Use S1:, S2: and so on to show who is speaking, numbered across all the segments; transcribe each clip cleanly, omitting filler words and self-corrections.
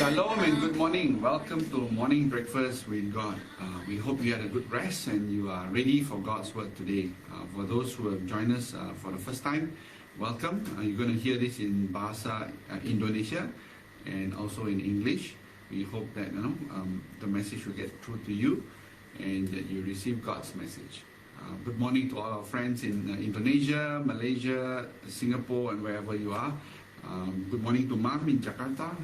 S1: Shalom and good morning. Welcome to Morning Breakfast with God. We hope you had a good rest and you are ready for God's word today. For those who have joined us for the first time, welcome. You're going to hear this in Bahasa Indonesia and also in English. We hope that the message will get through to you and that you receive God's message. Good morning to all our friends in Indonesia, Malaysia, Singapore, and wherever you are. Good morning to Mom in Jakarta.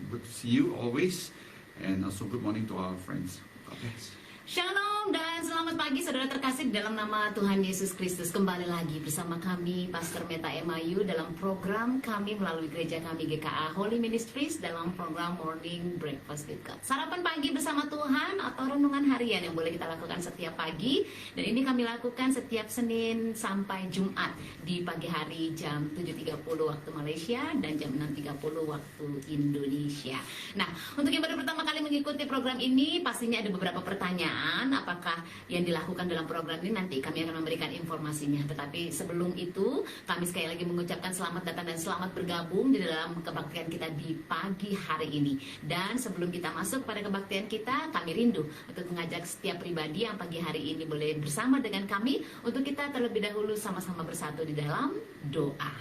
S1: Good to see you always. And also good morning to our friends. God bless.
S2: Shalom dan selamat pagi saudara terkasih dalam nama Tuhan Yesus Kristus. Kembali lagi bersama kami Pastor Meta Emayu dalam program kami melalui gereja kami GKA Holy Ministries dalam program Morning Breakfast with God. Sarapan pagi bersama Tuhan atau renungan harian yang boleh kita lakukan setiap pagi. Dan ini kami lakukan setiap Senin sampai Jumat di pagi hari jam 7.30 waktu Malaysia dan jam 6.30 waktu Indonesia. Nah, untuk yang baru pertama kali mengikuti program ini pastinya ada beberapa pertanyaan. Apakah yang dilakukan dalam program ini, nanti kami akan memberikan informasinya. Tetapi sebelum itu kami sekali lagi mengucapkan selamat datang dan selamat bergabung di dalam kebaktian kita di pagi hari ini. Dan sebelum kita masuk pada kebaktian kita, kami rindu untuk mengajak setiap pribadi yang pagi hari ini boleh bersama dengan kami untuk kita terlebih dahulu sama-sama bersatu di dalam doa.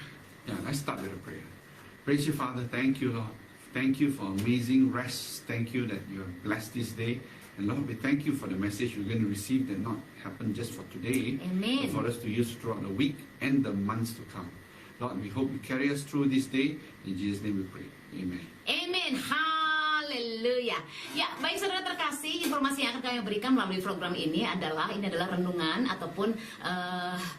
S1: Yeah, let's start with a prayer. Praise you, Father. Thank you, Lord. Thank you for amazing rest. Thank you that you have blessed this day. And Lord, we thank you for the message we're going to receive that not happen just for today,
S2: Amen.
S1: but for us to use throughout the week and the months to come. Lord, we hope you carry us through this day. In Jesus' name we pray. Amen.
S2: Amen. Haleluya. Ya, baik saudara terkasih, informasi yang akan kami berikan melalui program ini adalah renungan ataupun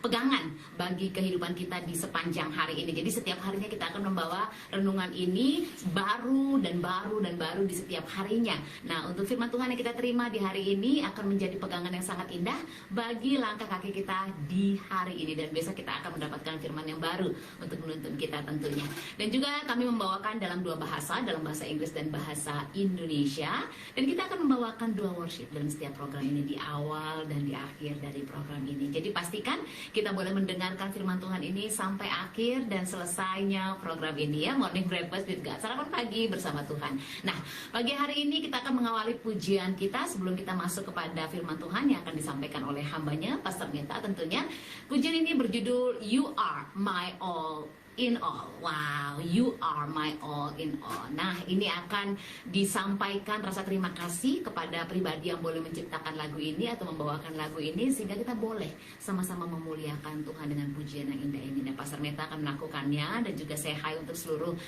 S2: pegangan bagi kehidupan kita di sepanjang hari ini. Jadi setiap harinya kita akan membawa renungan ini baru dan baru dan baru di setiap harinya. Nah, untuk firman Tuhan yang kita terima di hari ini akan menjadi pegangan yang sangat indah bagi langkah kaki kita di hari ini. Dan besok kita akan mendapatkan firman yang baru untuk menuntun kita tentunya. Dan juga kami membawakan dalam dua bahasa, dalam bahasa Inggris dan bahasa Indonesia. Dan kita akan membawakan dua worship dalam setiap program ini, di awal dan di akhir dari program ini. Jadi pastikan kita boleh mendengarkan firman Tuhan ini sampai akhir dan selesainya program ini ya, Morning Breakfast with God, sarapan pagi bersama Tuhan. Nah, pagi hari ini kita akan mengawali pujian kita sebelum kita masuk kepada firman Tuhan yang akan disampaikan oleh hambanya Pastor Meta tentunya. Pujian ini berjudul You Are My All in All. Wow, you are my all in all. Nah, ini akan disampaikan rasa terima kasih kepada pribadi yang boleh menciptakan lagu ini atau membawakan lagu ini, sehingga kita boleh sama-sama memuliakan Tuhan dengan pujian yang indah ini. Dan Pastor Meta akan melakukannya, dan juga say hi untuk seluruh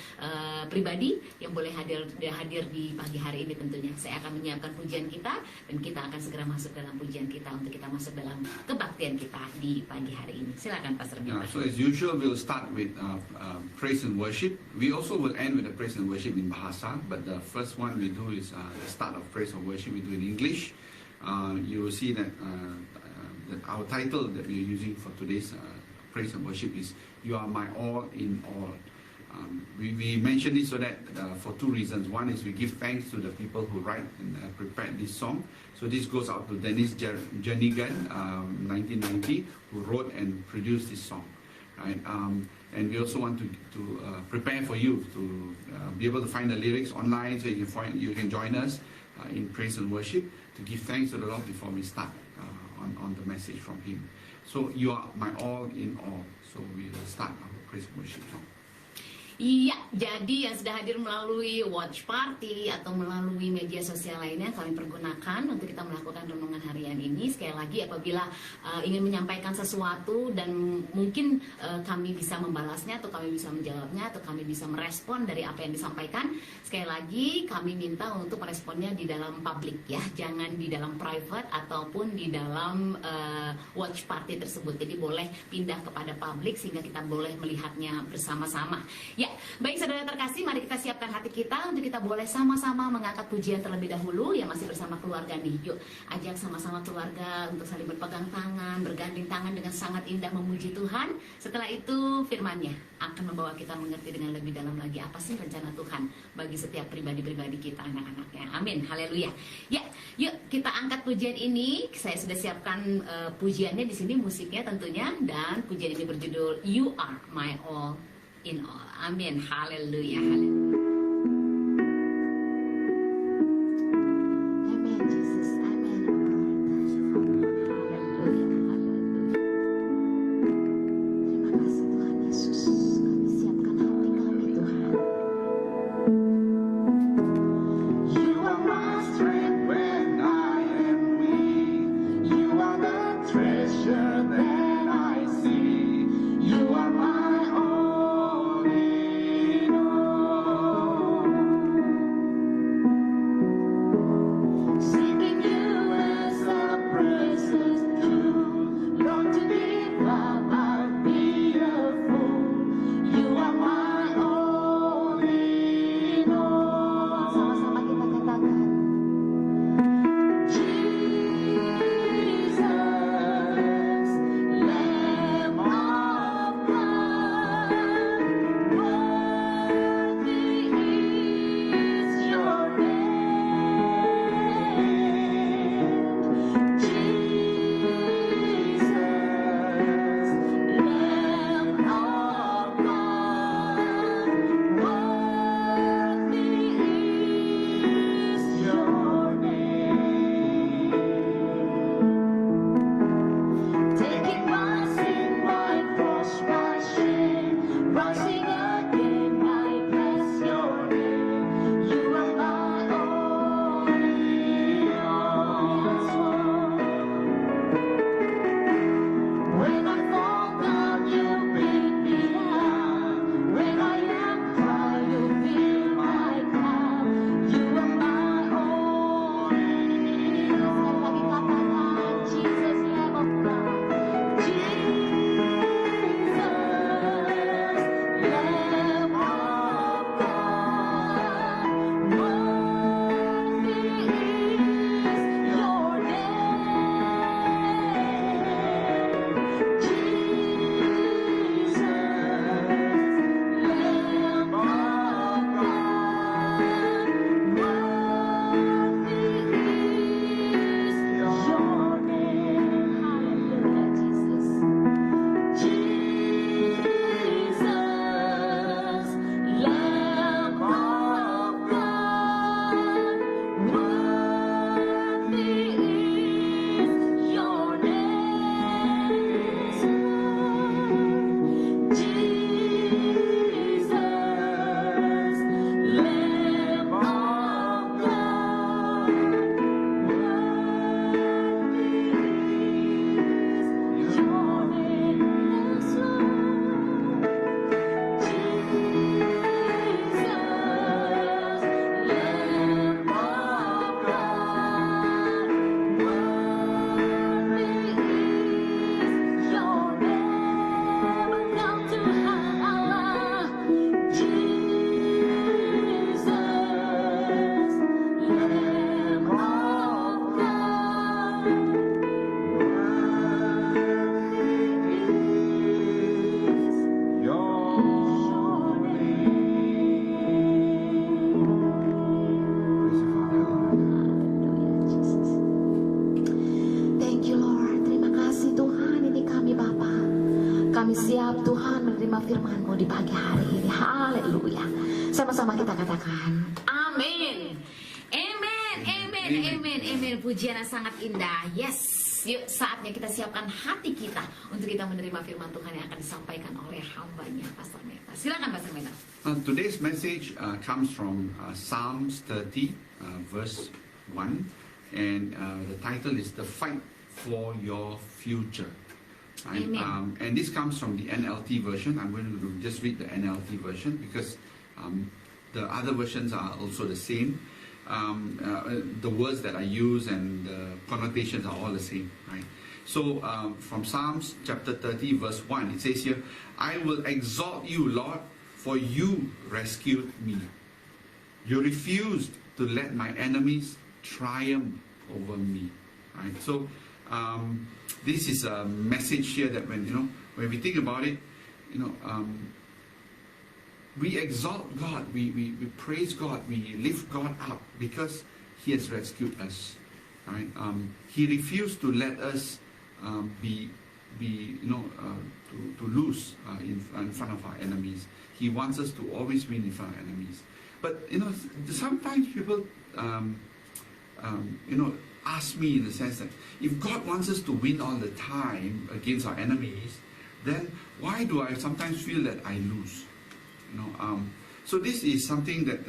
S2: pribadi yang boleh hadir di pagi hari ini tentunya. Saya akan menyiapkan pujian kita dan kita akan segera masuk dalam pujian kita untuk kita masuk dalam kebaktian kita di pagi hari ini. Silakan Pastor Meta.
S1: So as usual, we'll start with praise and worship. We also will end with the praise and worship in Bahasa, but the first one we do is the start of praise and worship. We do in English. You will see that our title that we're using for today's praise and worship is You Are My All in All. We mention this so that for two reasons. One is we give thanks to the people who write and prepared this song. So this goes out to Dennis Jernigan, 1990, who wrote and produced this song. Right? And we also want to prepare for you to be able to find the lyrics online, so you can join us in praise and worship to give thanks to the Lord before we start on the message from Him. So you are my all in all. So we will start our praise and worship song.
S2: Iya, jadi yang sudah hadir melalui watch party atau melalui media sosial lainnya kami pergunakan untuk kita melakukan renungan harian ini. Sekali lagi apabila ingin menyampaikan sesuatu dan mungkin kami bisa membalasnya atau kami bisa menjawabnya atau kami bisa merespon dari apa yang disampaikan, sekali lagi kami minta untuk meresponnya di dalam publik ya, jangan di dalam private ataupun di dalam watch party tersebut. Jadi boleh pindah kepada publik sehingga kita boleh melihatnya bersama-sama. Ya, baik saudara terkasih, mari kita siapkan hati kita untuk kita boleh sama-sama mengangkat pujian terlebih dahulu yang masih bersama keluarga nih. Yuk, ajak sama-sama keluarga untuk saling berpegang tangan, bergandeng tangan dengan sangat indah memuji Tuhan. Setelah itu firman-Nya akan membawa kita mengerti dengan lebih dalam lagi apa sih rencana Tuhan bagi setiap pribadi-pribadi kita, anak-anaknya. Amin, haleluya. Ya, yuk kita angkat pujian ini. Saya sudah siapkan pujiannya di sini, musiknya tentunya, dan pujian ini berjudul You Are My All in All. Amin, haleluya, haleluya.
S3: Rising again, I bless your name. You are my only Lord. When I fall down, you pick me up. When I am tired, you fill my cup. You are my only Lord. Jesus, Lamb of God. Jesus, Lamb of God. Worthy is your name. Jesus, Lamb of God. Worthy is your name. Hallelujah, Jesus. Jesus, Lamb of God, worthy is your name. Jesus, Lamb of God, worthy is your name. Yes, Lord. Jesus, Lamb of God, worthy is your name. Now to Allah, Jesus, Lamb of God, Thank you Lord. Terima kasih Tuhan, ini kami Bapa. Kami siap Tuhan menerima firman-Mu di pagi hari ini. Haleluya. Sama-sama kita katakan.
S2: Amin. Amin, amin, amin, amin. Pujian yang sangat indah. Yes. Yuk, saatnya kita siapkan hati kita untuk kita menerima firman Tuhan yang akan disampaikan oleh hambanya, Pastor Meta. Silakan, Pastor Meta.
S1: Today's message comes from Psalms 30, verse 1, and the title is "The Fight for Your Future." Right?
S2: Amen.
S1: And this comes from the NLT version. I'm going to just read the NLT version because the other versions are also the same. The words that I use and the connotations are all the same, right? So from Psalms chapter 30 verse 1, it says here, "I will exalt you, Lord, for you rescued me. You refused to let my enemies triumph over me." Right? So this is a message here that when we think about it, we exalt God, we praise God, we lift God up because He has rescued us. Right? He refused to let us to lose in front of our enemies. He wants us to always win in front of enemies. But sometimes people ask me in the sense that if God wants us to win all the time against our enemies, then why do I sometimes feel that I lose? So this is something that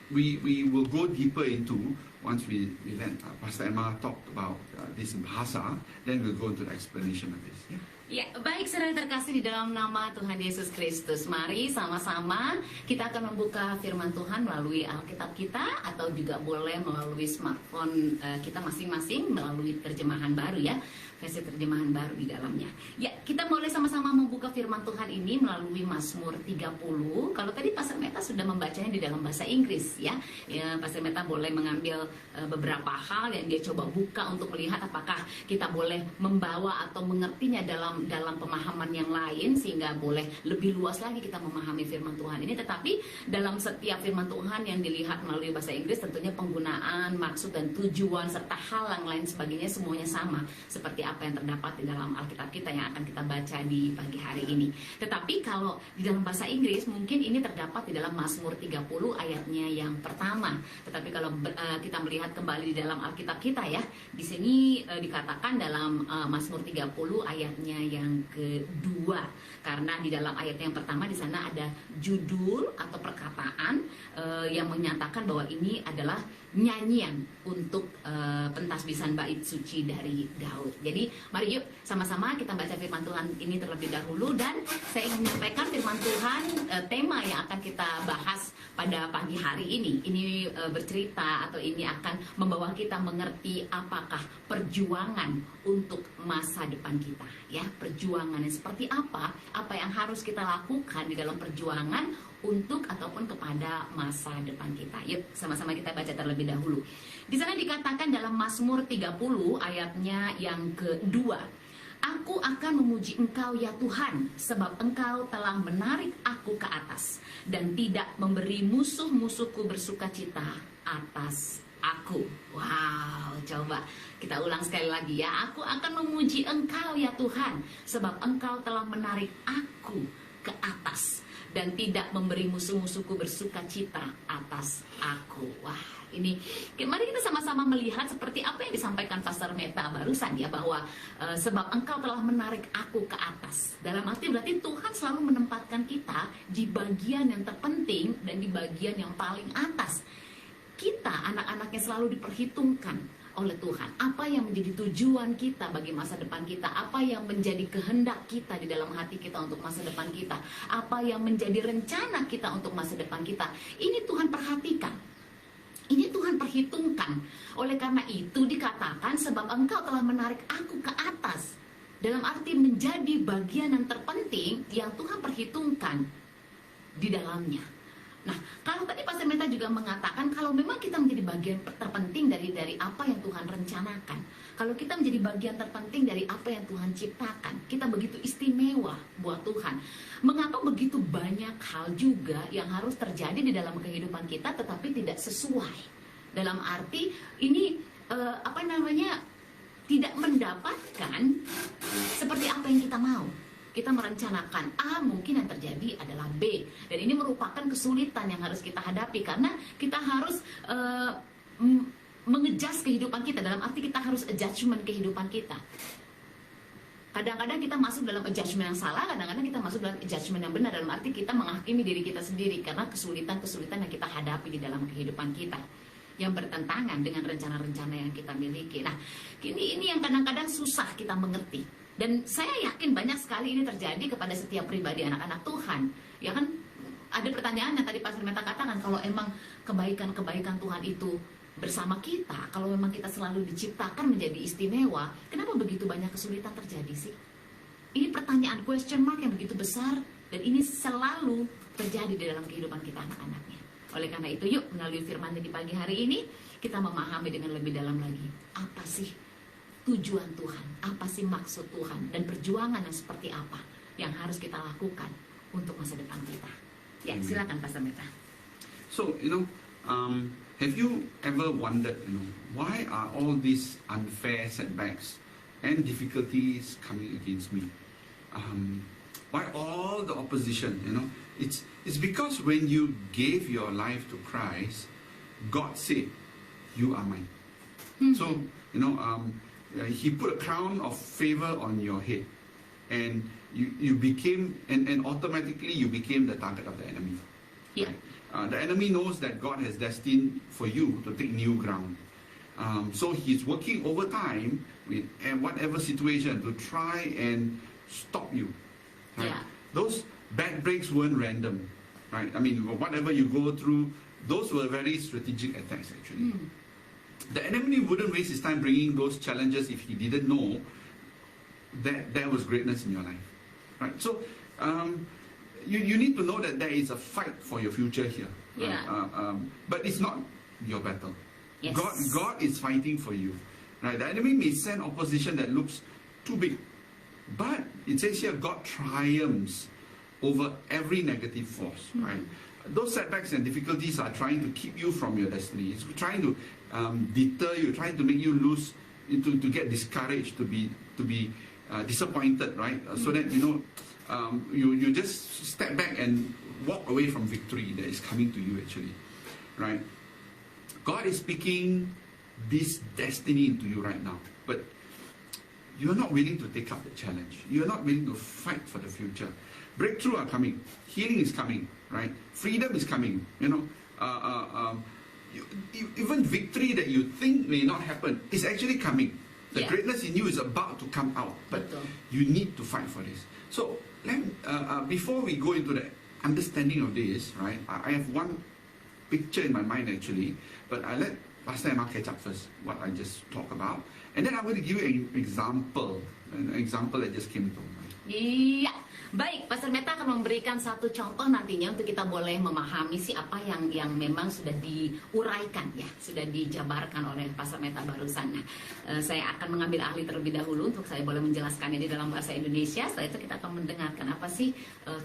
S1: we will go deeper into once we let Pastor Emma talk about this in Bahasa. Then we'll go into the explanation of this. Yeah?
S2: Ya, baik saudara terkasih di dalam nama Tuhan Yesus Kristus. Mari sama-sama kita akan membuka firman Tuhan melalui Alkitab kita atau juga boleh melalui smartphone kita masing-masing melalui terjemahan baru ya. Versi terjemahan baru di dalamnya. Ya, kita boleh sama-sama membuka firman Tuhan ini melalui Mazmur 30. Kalau tadi Pastor Meta sudah membacanya di dalam bahasa Inggris ya. Pastor Meta boleh mengambil beberapa hal yang dia coba buka untuk melihat apakah kita boleh membawa atau mengertinya dalam pemahaman yang lain sehingga boleh lebih luas lagi kita memahami firman Tuhan ini. Tetapi dalam setiap firman Tuhan yang dilihat melalui bahasa Inggris tentunya penggunaan, maksud dan tujuan serta hal yang lain sebagainya semuanya sama seperti apa yang terdapat di dalam Alkitab kita yang akan kita baca di pagi hari ini. Tetapi kalau di dalam bahasa Inggris mungkin ini terdapat di dalam Mazmur 30 ayatnya yang pertama. Tetapi kalau kita melihat kembali di dalam Alkitab kita ya, di sini dikatakan dalam Mazmur 30 ayatnya yang kedua. Karena di dalam ayat yang pertama di sana ada judul atau perkataan yang menyatakan bahwa ini adalah nyanyian untuk pentasbisan bait suci dari Daud. Jadi mari yuk sama-sama kita baca firman Tuhan ini terlebih dahulu, dan saya ingin menyampaikan firman Tuhan, tema yang akan kita bahas pada pagi hari ini. Ini bercerita atau ini akan membawa kita mengerti apakah perjuangan untuk masa depan kita, ya, perjuangan yang seperti apa yang harus kita lakukan di dalam perjuangan untuk ataupun kepada masa depan kita. Yuk sama-sama kita baca terlebih dahulu. Di sana dikatakan dalam Mazmur 30 ayatnya yang kedua, Aku akan memuji Engkau ya Tuhan, sebab Engkau telah menarik aku ke atas dan tidak memberi musuh-musuhku bersukacita atas aku. Wow, coba kita ulang sekali lagi ya. Aku akan memuji Engkau ya Tuhan, sebab Engkau telah menarik aku ke atas dan tidak memberi musuh-musuhku bersukacita atas aku. Wah, ini mari kita sama-sama melihat seperti apa yang disampaikan Pastor Meta barusan ya, bahwa sebab Engkau telah menarik aku ke atas. Dalam arti berarti Tuhan selalu menempatkan kita di bagian yang terpenting dan di bagian yang paling atas. Kita anak-anaknya selalu diperhitungkan oleh Tuhan. Apa yang menjadi tujuan kita bagi masa depan kita, apa yang menjadi kehendak kita di dalam hati kita untuk masa depan kita, apa yang menjadi rencana kita untuk masa depan kita, ini Tuhan perhatikan, ini Tuhan perhitungkan. Oleh karena itu dikatakan sebab Engkau telah menarik aku ke atas, dalam arti menjadi bagian yang terpenting yang Tuhan perhitungkan di dalamnya. Nah, kalau tadi Pastor Meta juga mengatakan kalau memang kita menjadi bagian terpenting dari apa yang Tuhan rencanakan, kalau kita menjadi bagian terpenting dari apa yang Tuhan ciptakan, kita begitu istimewa buat Tuhan. Mengapa begitu banyak hal juga yang harus terjadi di dalam kehidupan kita tetapi tidak sesuai? Dalam arti ini tidak mendapatkan seperti apa yang kita mau. Kita merencanakan A, mungkin yang terjadi adalah B. Dan ini merupakan kesulitan yang harus kita hadapi, karena kita harus mengejas kehidupan kita. Dalam arti kita harus adjustment kehidupan kita. Kadang-kadang kita masuk dalam adjustment yang salah, kadang-kadang kita masuk dalam adjustment yang benar. Dalam arti kita menghakimi diri kita sendiri karena kesulitan-kesulitan yang kita hadapi di dalam kehidupan kita, yang bertentangan dengan rencana-rencana yang kita miliki. Nah, ini yang kadang-kadang susah kita mengerti. Dan saya yakin banyak sekali ini terjadi kepada setiap pribadi anak-anak Tuhan. Ya kan, ada pertanyaan yang tadi Pastor Meta katakan, kalau emang kebaikan-kebaikan Tuhan itu bersama kita, kalau memang kita selalu diciptakan menjadi istimewa, kenapa begitu banyak kesulitan terjadi sih? Ini pertanyaan question mark yang begitu besar, dan ini selalu terjadi di dalam kehidupan kita anak-anaknya. Oleh karena itu, yuk melalui firman di pagi hari ini, kita memahami dengan lebih dalam lagi, apa sih tujuan Tuhan, apa sih maksud Tuhan, dan perjuangan yang seperti apa yang harus kita lakukan untuk masa depan kita. Ya, silakan Pastor Meta.
S1: So, have you ever wondered, why are all these unfair setbacks and difficulties coming against me? Why all the opposition? It's because when you gave your life to Christ, God said, "You are mine." So, He put a crown of favor on your head, and you became, and automatically you became the target of the enemy.
S2: Yeah.
S1: The enemy knows that God has destined for you to take new ground. So he's working overtime with whatever situation to try and stop you. Right?
S2: Yeah.
S1: Those bad breaks weren't random, right? I mean, whatever you go through, those were very strategic attacks actually. The enemy wouldn't waste his time bringing those challenges if he didn't know that there was greatness in your life, right? So you need to know that there is a fight for your future here,
S2: yeah.
S1: But it's not your battle.
S2: Yes.
S1: God is fighting for you, right? The enemy may send opposition that looks too big, but it says here God triumphs over every negative force, right? Those setbacks and difficulties are trying to keep you from your destiny. It's trying to deter you, trying to make you lose, to get discouraged, to be disappointed, right? So that you just step back and walk away from victory that is coming to you actually, right? God is speaking this destiny into you right now, but you're not willing to take up the challenge. You're not willing to fight for the future. Breakthrough are coming. Healing is coming, right? Freedom is coming. Even victory that you think may not happen is actually coming. The greatness in you is about to come out, but you need to fight for this. So before we go into the understanding of this, right? I have one picture in my mind actually, but I let Pastor Emma catch up first what I just talked about, and then I'm going to give you an example that just came to mind.
S2: Iya, baik. Pastor Meta akan memberikan satu contoh nantinya untuk kita boleh memahami apa yang memang sudah diuraikan ya, sudah dijabarkan oleh Pastor Meta barusan. Nah, saya akan mengambil ahli terlebih dahulu untuk saya boleh menjelaskannya di dalam bahasa Indonesia. Setelah itu kita akan mendengarkan apa sih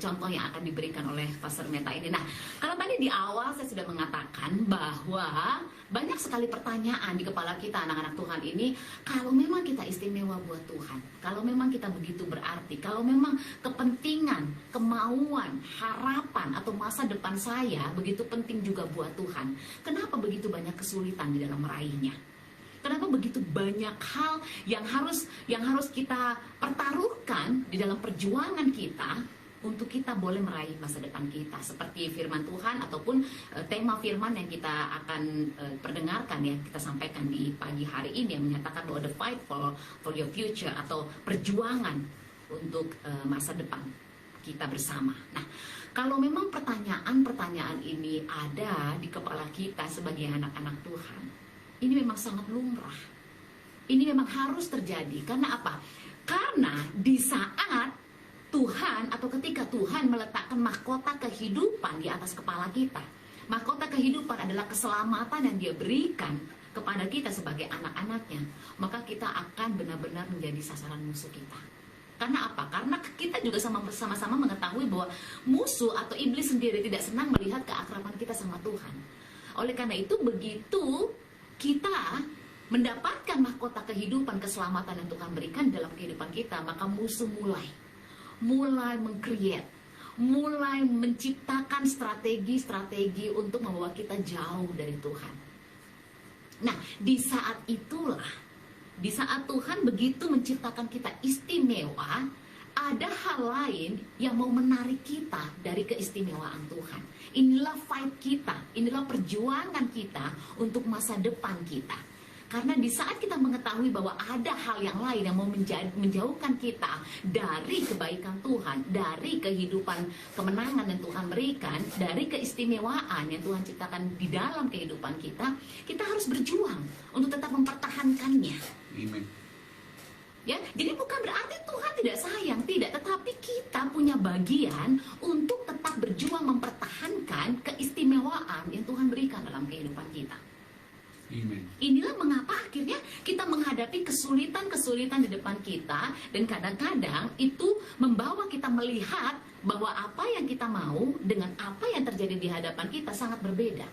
S2: contoh yang akan diberikan oleh Pastor Meta ini. Nah, kalau tadi di awal saya sudah mengatakan bahwa banyak sekali pertanyaan di kepala kita anak-anak Tuhan ini, kalau memang kita istimewa buat Tuhan, kalau memang kita begitu berarti, kalau memang kepentingan, kemauan, harapan atau masa depan saya begitu penting juga buat Tuhan, kenapa begitu banyak kesulitan di dalam meraihnya? Kenapa begitu banyak hal yang harus kita pertaruhkan di dalam perjuangan kita untuk kita boleh meraih masa depan kita, seperti firman Tuhan ataupun tema firman yang kita akan perdengarkan ya, kita sampaikan di pagi hari ini yang menyatakan bahwa the fight for your future atau perjuangan untuk masa depan kita bersama. Nah, kalau memang pertanyaan-pertanyaan ini ada di kepala kita sebagai anak-anak Tuhan, ini memang sangat lumrah. Ini memang harus terjadi. Karena apa? Karena di saat Tuhan atau ketika Tuhan meletakkan mahkota kehidupan di atas kepala kita, mahkota kehidupan adalah keselamatan yang Dia berikan kepada kita sebagai anak-anaknya, maka kita akan benar-benar menjadi sasaran musuh kita. Karena apa? Karena kita juga sama-sama mengetahui bahwa musuh atau iblis sendiri tidak senang melihat keakraban kita sama Tuhan. Oleh karena itu, begitu kita mendapatkan mahkota kehidupan, keselamatan yang Tuhan berikan dalam kehidupan kita, maka musuh mulai meng-create, mulai menciptakan strategi-strategi untuk membawa kita jauh dari Tuhan. Nah, di saat itulah, di saat Tuhan begitu menciptakan kita istimewa, ada hal lain yang mau menarik kita dari keistimewaan Tuhan. Inilah fight kita, inilah perjuangan kita untuk masa depan kita. Karena di saat kita mengetahui bahwa ada hal yang lain yang mau menjauhkan kita dari kebaikan Tuhan, dari kehidupan kemenangan yang Tuhan berikan, dari keistimewaan yang Tuhan ciptakan di dalam kehidupan kita, kita harus berjuang untuk tetap mempertahankannya.
S1: Amen.
S2: Ya, jadi bukan berarti Tuhan tidak sayang, tidak, tetapi kita punya bagian untuk tetap berjuang mempertahankan keistimewaan yang Tuhan berikan dalam kehidupan kita.
S1: Amen.
S2: Inilah mengapa akhirnya kita menghadapi kesulitan-kesulitan di depan kita, dan kadang-kadang itu membawa kita melihat bahwa apa yang kita mau dengan apa yang terjadi di hadapan kita sangat berbeda.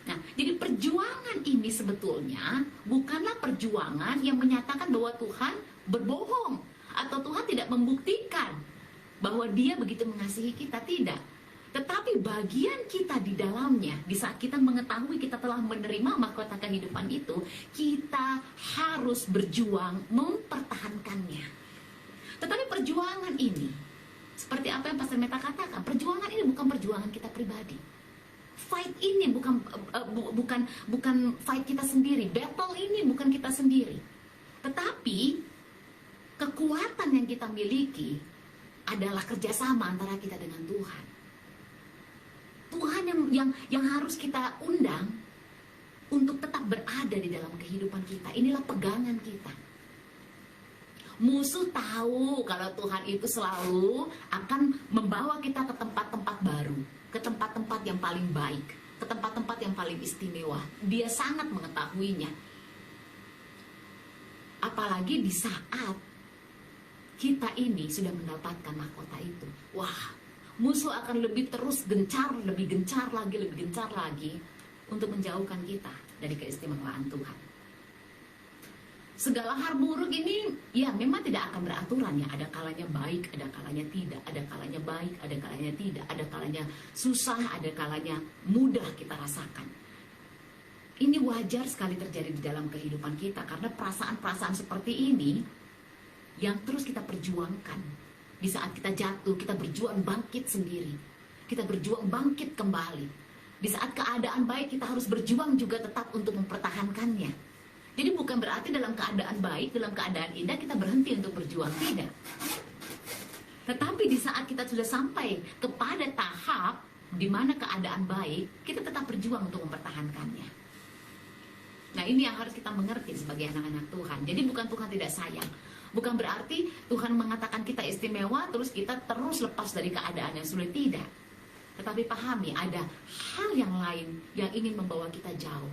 S2: Nah, jadi perjuangan ini sebetulnya bukanlah perjuangan yang menyatakan bahwa Tuhan berbohong atau Tuhan tidak membuktikan bahwa Dia begitu mengasihi kita, tidak. Tetapi bagian kita di dalamnya, di saat kita mengetahui kita telah menerima mahkota kehidupan itu, kita harus berjuang mempertahankannya. Tetapi perjuangan ini, seperti apa yang Pastor Meta katakan, perjuangan ini bukan perjuangan kita pribadi. Fight ini bukan fight kita sendiri, battle ini bukan kita sendiri. Tetapi kekuatan yang kita miliki adalah kerjasama antara kita dengan Tuhan. Tuhan yang harus kita undang untuk tetap berada di dalam kehidupan kita. Inilah pegangan kita. Musuh tahu kalau Tuhan itu selalu akan membawa kita ke tempat-tempat baru, ke tempat-tempat yang paling baik, ke tempat-tempat yang paling istimewa. Dia sangat mengetahuinya. Apalagi di saat kita ini sudah mendapatkan mahkota itu. Wah, musuh akan lebih terus lebih gencar lagi untuk menjauhkan kita dari keistimewaan Tuhan. segala hal buruk ini ya memang tidak akan beraturan ya. Ada kalanya baik, ada kalanya tidak, ada kalanya baik, ada kalanya tidak, ada kalanya susah, ada kalanya mudah kita rasakan. Ini wajar sekali terjadi di dalam kehidupan kita karena perasaan-perasaan seperti ini yang terus kita perjuangkan. Di saat kita jatuh, kita berjuang bangkit sendiri. Kita berjuang bangkit kembali. Di saat keadaan baik, kita harus berjuang juga tetap untuk mempertahankannya. Jadi bukan berarti dalam keadaan baik, dalam keadaan indah kita berhenti untuk berjuang, tidak. Tetapi di saat kita sudah sampai kepada tahap di mana keadaan baik, kita tetap berjuang untuk mempertahankannya. Nah, ini yang harus kita mengerti sebagai anak-anak Tuhan. Jadi bukan Tuhan tidak sayang. Bukan berarti Tuhan mengatakan kita istimewa, terus kita terus lepas dari keadaan yang sulit, tidak. Tetapi pahami ada hal yang lain yang ingin membawa kita jauh.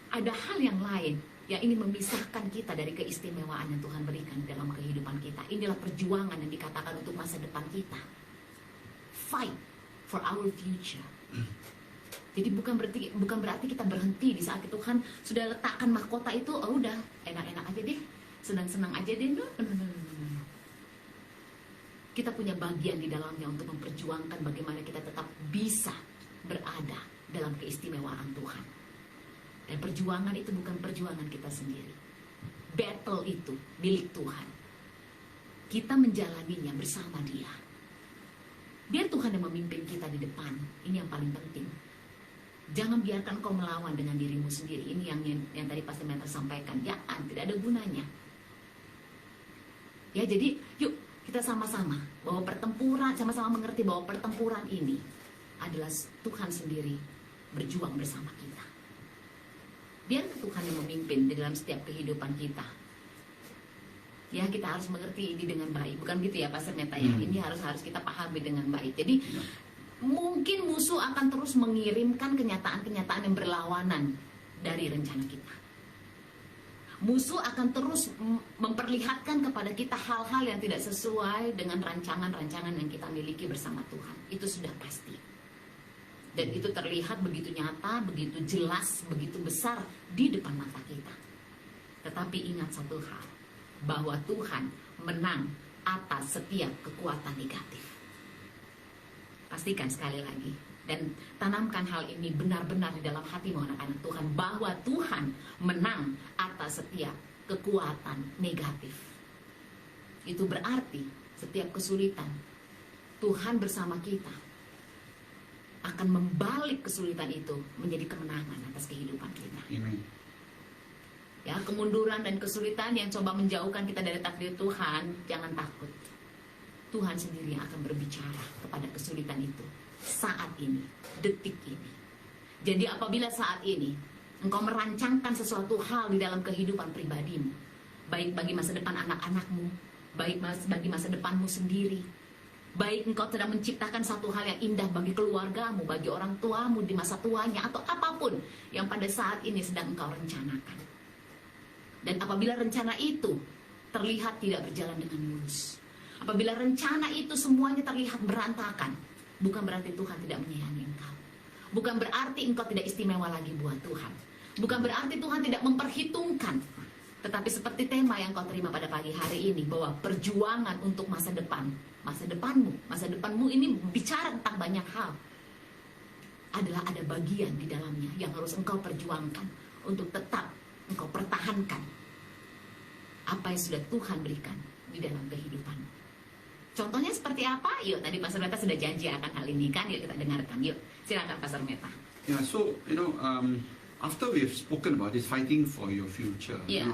S2: Ada hal yang lain yang ingin memisahkan kita dari keistimewaan yang Tuhan berikan dalam kehidupan kita. Inilah perjuangan yang dikatakan untuk masa depan kita. Fight for our future. Jadi bukan berarti kita berhenti di saat Tuhan sudah letakkan mahkota itu, oh udah enak-enak aja deh, senang-senang aja deh. No. Kita punya bagian di dalamnya untuk memperjuangkan bagaimana kita tetap bisa berada dalam keistimewaan Tuhan. Dan perjuangan itu bukan perjuangan kita sendiri. Battle itu milik Tuhan. Kita menjalaninya bersama Dia. Biar Tuhan yang memimpin kita di depan. Ini yang paling penting. Jangan biarkan kau melawan dengan dirimu sendiri. Ini yang tadi Pastor Meta sampaikan. Ya, tidak ada gunanya. Ya, jadi yuk kita sama-sama bahwa pertempuran, sama-sama mengerti bahwa pertempuran ini adalah Tuhan sendiri berjuang bersama kita. Biar Tuhan yang memimpin di dalam setiap kehidupan kita. Ya, kita harus mengerti ini dengan baik. Bukan gitu ya Pastor Meta ya. Ini harus kita pahami dengan baik. Jadi mungkin musuh akan terus mengirimkan kenyataan-kenyataan yang berlawanan dari rencana kita. Musuh akan terus memperlihatkan kepada kita hal-hal yang tidak sesuai dengan rancangan-rancangan yang kita miliki bersama Tuhan. Itu sudah pasti. Dan itu terlihat begitu nyata, begitu jelas, begitu besar di depan mata kita. Tetapi ingat satu hal, bahwa Tuhan menang atas setiap kekuatan negatif. Pastikan sekali lagi, dan tanamkan hal ini benar-benar di dalam hatimu anak-anak Tuhan, bahwa Tuhan menang atas setiap kekuatan negatif. Itu berarti setiap kesulitan, Tuhan bersama kita akan membalik kesulitan itu menjadi kemenangan atas kehidupan kita.
S1: Amen.
S2: Ya, kemunduran dan kesulitan yang coba menjauhkan kita dari takdir Tuhan, jangan takut. Tuhan sendiri yang akan berbicara kepada kesulitan itu saat ini, detik ini. Jadi apabila saat ini engkau merancangkan sesuatu hal di dalam kehidupan pribadimu, baik bagi masa depan anak-anakmu, baik bagi masa depanmu sendiri, baik engkau sedang menciptakan satu hal yang indah bagi keluargamu, bagi orang tuamu di masa tuanya, atau apapun yang pada saat ini sedang engkau rencanakan. Dan apabila rencana itu terlihat tidak berjalan dengan mulus, apabila rencana itu semuanya terlihat berantakan, bukan berarti Tuhan tidak menyayangi engkau. Bukan berarti engkau tidak istimewa lagi buat Tuhan. Bukan berarti Tuhan tidak memperhitungkan. Tetapi seperti tema yang kau terima pada pagi hari ini, bahwa perjuangan untuk masa depan, masa depanmu ini bicara tentang banyak hal. Adalah ada bagian di dalamnya yang harus engkau perjuangkan untuk tetap engkau pertahankan apa yang sudah Tuhan berikan di dalam kehidupanmu. Contohnya seperti apa? Yuk, tadi Pastor Meta sudah janji akan hal ini kan? Yuk kita dengarkan. Yuk, silakan Pastor Meta.
S1: Yeah, so after we've spoken about this fighting for your future,
S2: Yeah.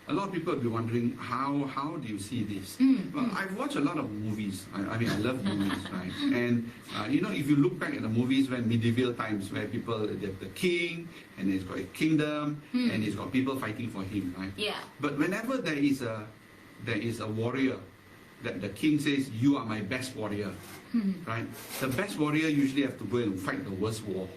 S1: A lot of people will be wondering how do you see this? Well, I've watched a lot of movies. I mean, I love movies, right? And if you look back at the movies when medieval times, where people, the king, and he's got a kingdom, and he's got people fighting for him, right?
S2: Yeah.
S1: But whenever there is a warrior, that the king says, "You are my best warrior," right? The best warrior usually have to go and fight the worst war.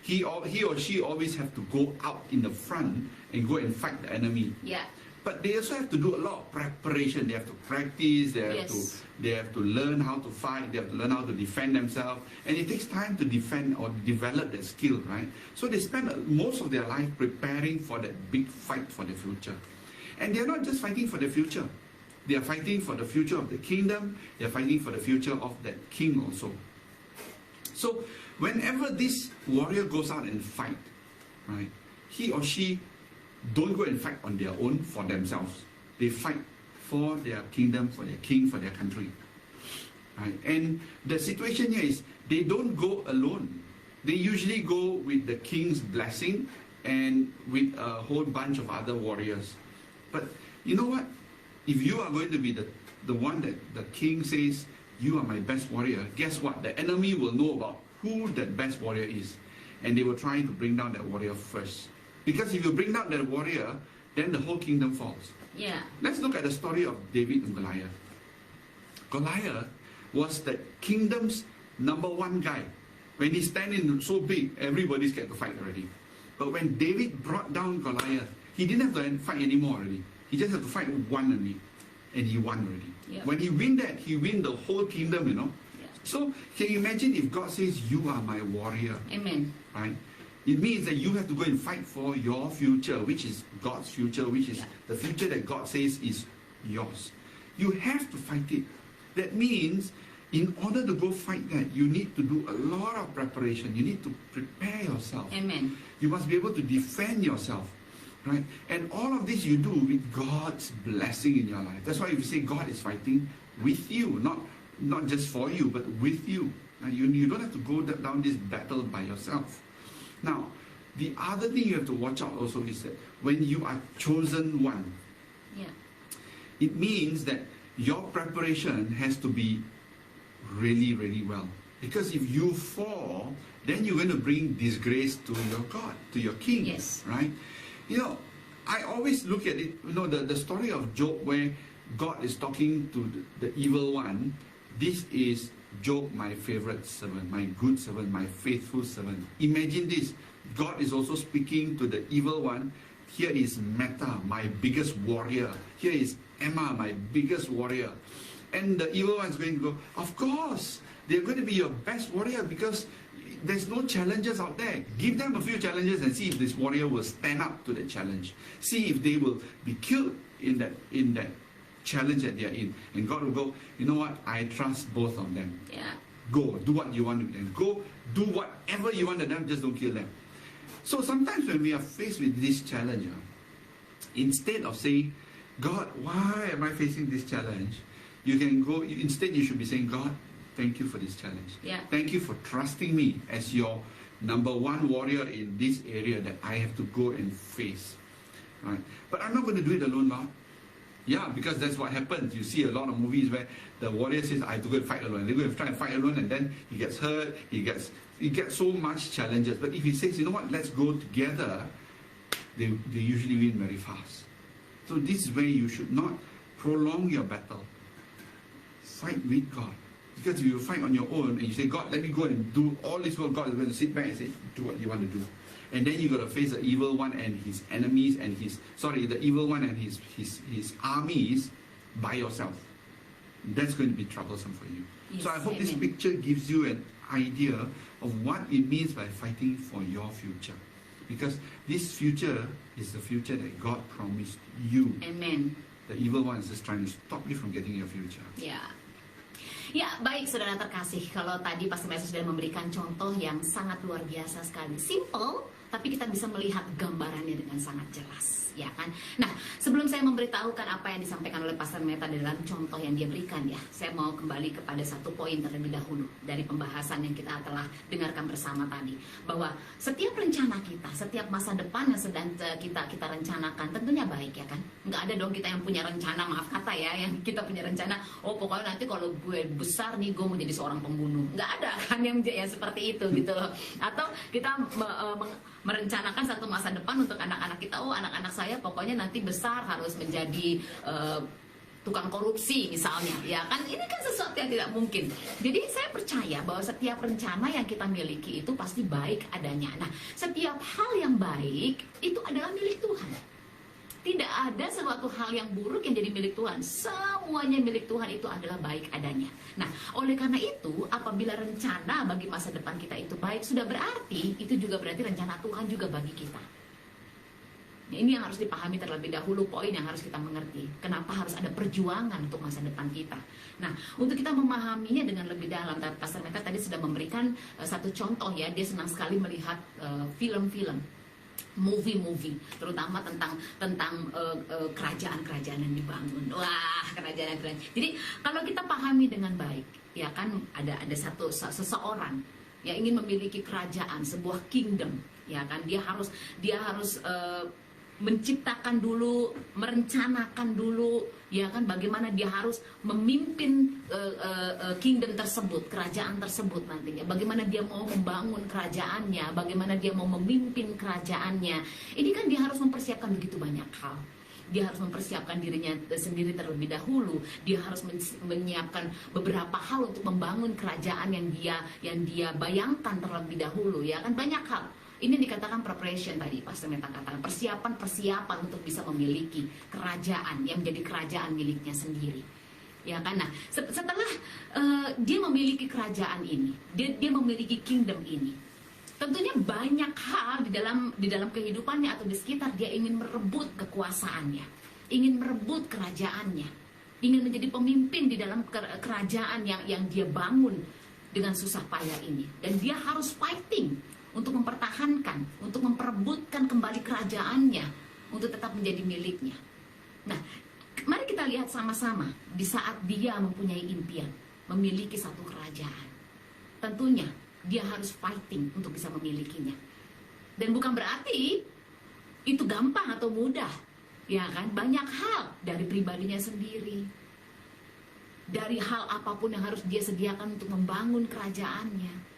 S1: He or she always have to go out in the front and go and fight the enemy.
S2: Yeah.
S1: But they also have to do a lot of preparation. They have to practice.
S2: Yes.
S1: They have to learn how to fight. They have to learn how to defend themselves. And it takes time to defend or develop that skill, right? So they spend most of their life preparing for that big fight for the future. And they're not just fighting for the future. They are fighting for the future of the kingdom. They are fighting for the future of that king also. So whenever this warrior goes out and fight, right, he or she don't go and fight on their own for themselves. They fight for their kingdom, for their king, for their country. Right? And the situation here is they don't go alone. They usually go with the king's blessing and with a whole bunch of other warriors. But you know what? If you are going to be the one that the king says, you are my best warrior, guess what? The enemy will know about who that best warrior is. And they will try to bring down that warrior first. Because if you bring down that warrior, then the whole kingdom falls.
S2: Yeah.
S1: Let's look at the story of David and Goliath. Goliath was the kingdom's #1 guy. When he standing so big, everybody's scared to fight already. But when David brought down Goliath, he didn't have to fight anymore already. He just had to fight one only. And he won already.
S2: Yeah.
S1: When he win that, he win the whole kingdom, you know.
S2: Yeah.
S1: So can you imagine if God says, you are my warrior,
S2: Amen.
S1: right? It means that you have to go and fight for your future, which is God's future, which is the future that God says is yours. You have to fight it. That means in order to go fight that, you need to do a lot of preparation. You need to prepare yourself.
S2: Amen.
S1: You must be able to defend yourself. Right? And all of this you do with God's blessing in your life. That's why if you say God is fighting with you, not just for you, but with you. And you don't have to go down this battle by yourself. Now, the other thing you have to watch out also is that when you are chosen one,
S2: Yeah.
S1: it means that your preparation has to be really, really well. Because if you fall, then you're going to bring disgrace to your God, to your king.
S2: Yes.
S1: Right? You know, I always look at it, you know, the story of Job where God is talking to the evil one. This is Job, my favorite servant, my good servant, my faithful servant. Imagine this. God is also speaking to the evil one. Here is Meta, my biggest warrior. Here is Emma, my biggest warrior. And the evil one is going to go, of course, they're going to be your best warrior because there's no challenges out there. Give them a few challenges and see if this warrior will stand up to the challenge. See if they will be killed in that challenge that they're in. And God will go, you know what? I trust both of them.
S2: Yeah.
S1: Go, do what you want with them. Go, do whatever you want to them, just don't kill them. So sometimes when we are faced with this challenge, instead of saying, God, why am I facing this challenge? You can go, instead you should be saying, God, thank you for this challenge.
S2: Yeah.
S1: Thank you for trusting me as your #1 warrior in this area that I have to go and face. Right? But I'm not going to do it alone, Lord. Yeah, because that's what happens. You see a lot of movies where the warrior says, I have to go and fight alone. They go and try and fight alone, and then he gets hurt, he gets so much challenges. But if he says, you know what, let's go together, they usually win very fast. So this is where you should not prolong your battle. Fight with God. Because if you fight on your own and you say, God, let me go and do all this work, God is going to sit back and say, do what you want to do. And then you've got to face the evil one and his enemies and the evil one and his armies by yourself. That's going to be troublesome for you.
S2: Yes,
S1: so I hope this
S2: amen.
S1: picture gives you an idea of what it means by fighting for your future. Because this future is the future that God promised you.
S2: Amen.
S1: The evil one is just trying to stop you from getting your future.
S2: Ya. Ya, baik saudara terkasih, kalau tadi Pastor Mesa sudah memberikan contoh yang sangat luar biasa sekali. Simple, tapi kita bisa melihat gambarannya dengan sangat jelas, ya kan? Nah, sebelum saya memberitahukan apa yang disampaikan oleh Pastor Meta dalam contoh yang dia berikan ya, saya mau kembali kepada satu poin terlebih dahulu dari pembahasan yang kita telah dengarkan bersama tadi, bahwa setiap rencana kita, setiap masa depan yang sedang kita rencanakan tentunya baik ya kan? Nggak ada dong kita yang punya rencana, maaf kata ya, yang kita punya rencana, oh pokoknya nanti kalau gue besar nih gue mau jadi seorang pembunuh. Nggak ada kan yang seperti itu gitu loh. Atau kita merencanakan satu masa depan untuk anak-anak kita, oh anak-anak saya pokoknya nanti besar harus menjadi tukang korupsi misalnya, ya kan? Ini kan sesuatu yang tidak mungkin. Jadi saya percaya bahwa setiap rencana yang kita miliki itu pasti baik adanya. Nah, setiap hal yang baik itu adalah milik Tuhan. Tidak ada suatu hal yang buruk yang jadi milik Tuhan. Semuanya milik Tuhan itu adalah baik adanya. Nah, oleh karena itu, apabila rencana bagi masa depan kita itu baik, sudah berarti itu juga berarti rencana Tuhan juga bagi kita. Nah, ini yang harus dipahami terlebih dahulu, poin yang harus kita mengerti. Kenapa harus ada perjuangan untuk masa depan kita. Nah, untuk kita memahaminya dengan lebih dalam, Pastor Meta tadi sudah memberikan satu contoh ya. Dia senang sekali melihat film-film, movie-movie, terutama tentang kerajaan-kerajaan yang dibangun. Wah, kerajaan-kerajaan. Jadi kalau kita pahami dengan baik, ya kan ada seseorang yang ingin memiliki kerajaan, sebuah kingdom, ya kan dia harus menciptakan dulu, merencanakan dulu, ya kan bagaimana dia harus memimpin kingdom tersebut, kerajaan tersebut nantinya. Bagaimana dia mau membangun kerajaannya, bagaimana dia mau memimpin kerajaannya. Ini kan dia harus mempersiapkan begitu banyak hal. Dia harus mempersiapkan dirinya sendiri terlebih dahulu. Dia harus menyiapkan beberapa hal untuk membangun kerajaan yang dia bayangkan terlebih dahulu, ya kan banyak hal. Ini dikatakan preparation tadi, Pastor Meta katakan persiapan untuk bisa memiliki kerajaan yang menjadi kerajaan miliknya sendiri. Ya kan? Nah, setelah dia memiliki kerajaan ini, dia memiliki kingdom ini. Tentunya banyak hal di dalam kehidupannya atau di sekitar dia ingin merebut kekuasaannya, ingin merebut kerajaannya, ingin menjadi pemimpin di dalam kerajaan yang dia bangun dengan susah payah ini. Dan dia harus fighting untuk mempertahankan, untuk memperebutkan kembali kerajaannya, untuk tetap menjadi miliknya. Nah, mari kita lihat sama-sama di saat dia mempunyai impian, memiliki satu kerajaan. Tentunya dia harus fighting untuk bisa memilikinya. Dan bukan berarti itu gampang atau mudah, ya kan? Banyak hal dari pribadinya sendiri, dari hal apapun yang harus dia sediakan untuk membangun kerajaannya.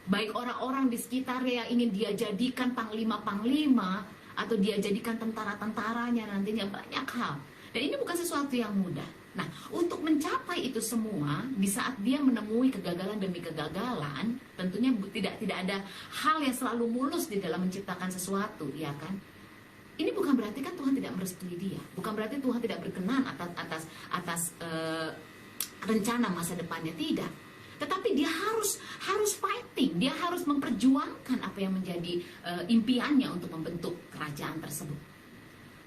S2: Baik orang-orang di sekitarnya yang ingin dia jadikan panglima-panglima atau dia jadikan tentara-tentaranya nantinya, banyak hal. Dan ini bukan sesuatu yang mudah. Nah, untuk mencapai itu semua, di saat dia menemui kegagalan demi kegagalan, tentunya tidak ada hal yang selalu mulus di dalam menciptakan sesuatu, ya kan? Ini bukan berarti kan Tuhan tidak merestui dia. Bukan berarti Tuhan tidak berkenan atas rencana masa depannya, tidak. Tetapi dia harus fighting, dia harus memperjuangkan apa yang menjadi impiannya untuk membentuk kerajaan tersebut.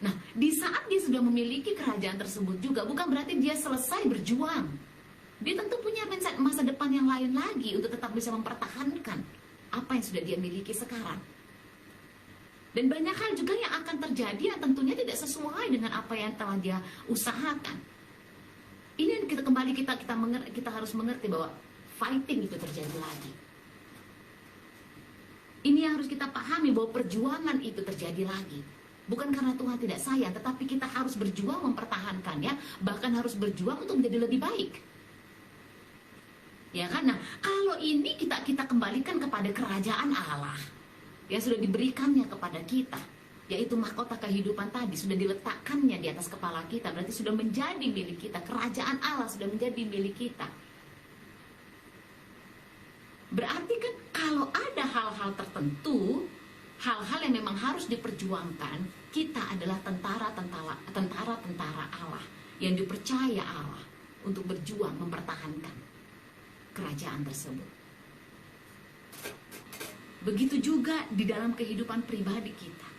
S2: Nah, di saat dia sudah memiliki kerajaan tersebut juga, bukan berarti dia selesai berjuang. Dia tentu punya masa depan yang lain lagi untuk tetap bisa mempertahankan apa yang sudah dia miliki sekarang. Dan banyak hal juga yang akan terjadi yang tentunya tidak sesuai dengan apa yang telah dia usahakan. Ini yang kita harus mengerti bahwa fighting itu terjadi lagi. Ini yang harus kita pahami, bahwa perjuangan itu terjadi lagi. Bukan karena Tuhan tidak sayang, tetapi kita harus berjuang mempertahankannya, bahkan harus berjuang untuk menjadi lebih baik. Ya kan? Nah, kalau ini kita kembalikan kepada kerajaan Allah yang sudah diberikannya kepada kita, yaitu mahkota kehidupan tadi, sudah diletakkannya di atas kepala kita, berarti sudah menjadi milik kita. Kerajaan Allah sudah menjadi milik kita. Berarti kan kalau ada hal-hal tertentu, hal-hal yang memang harus diperjuangkan, kita adalah tentara-tentara Allah yang dipercaya Allah untuk berjuang mempertahankan kerajaan tersebut. Begitu juga di dalam kehidupan pribadi kita.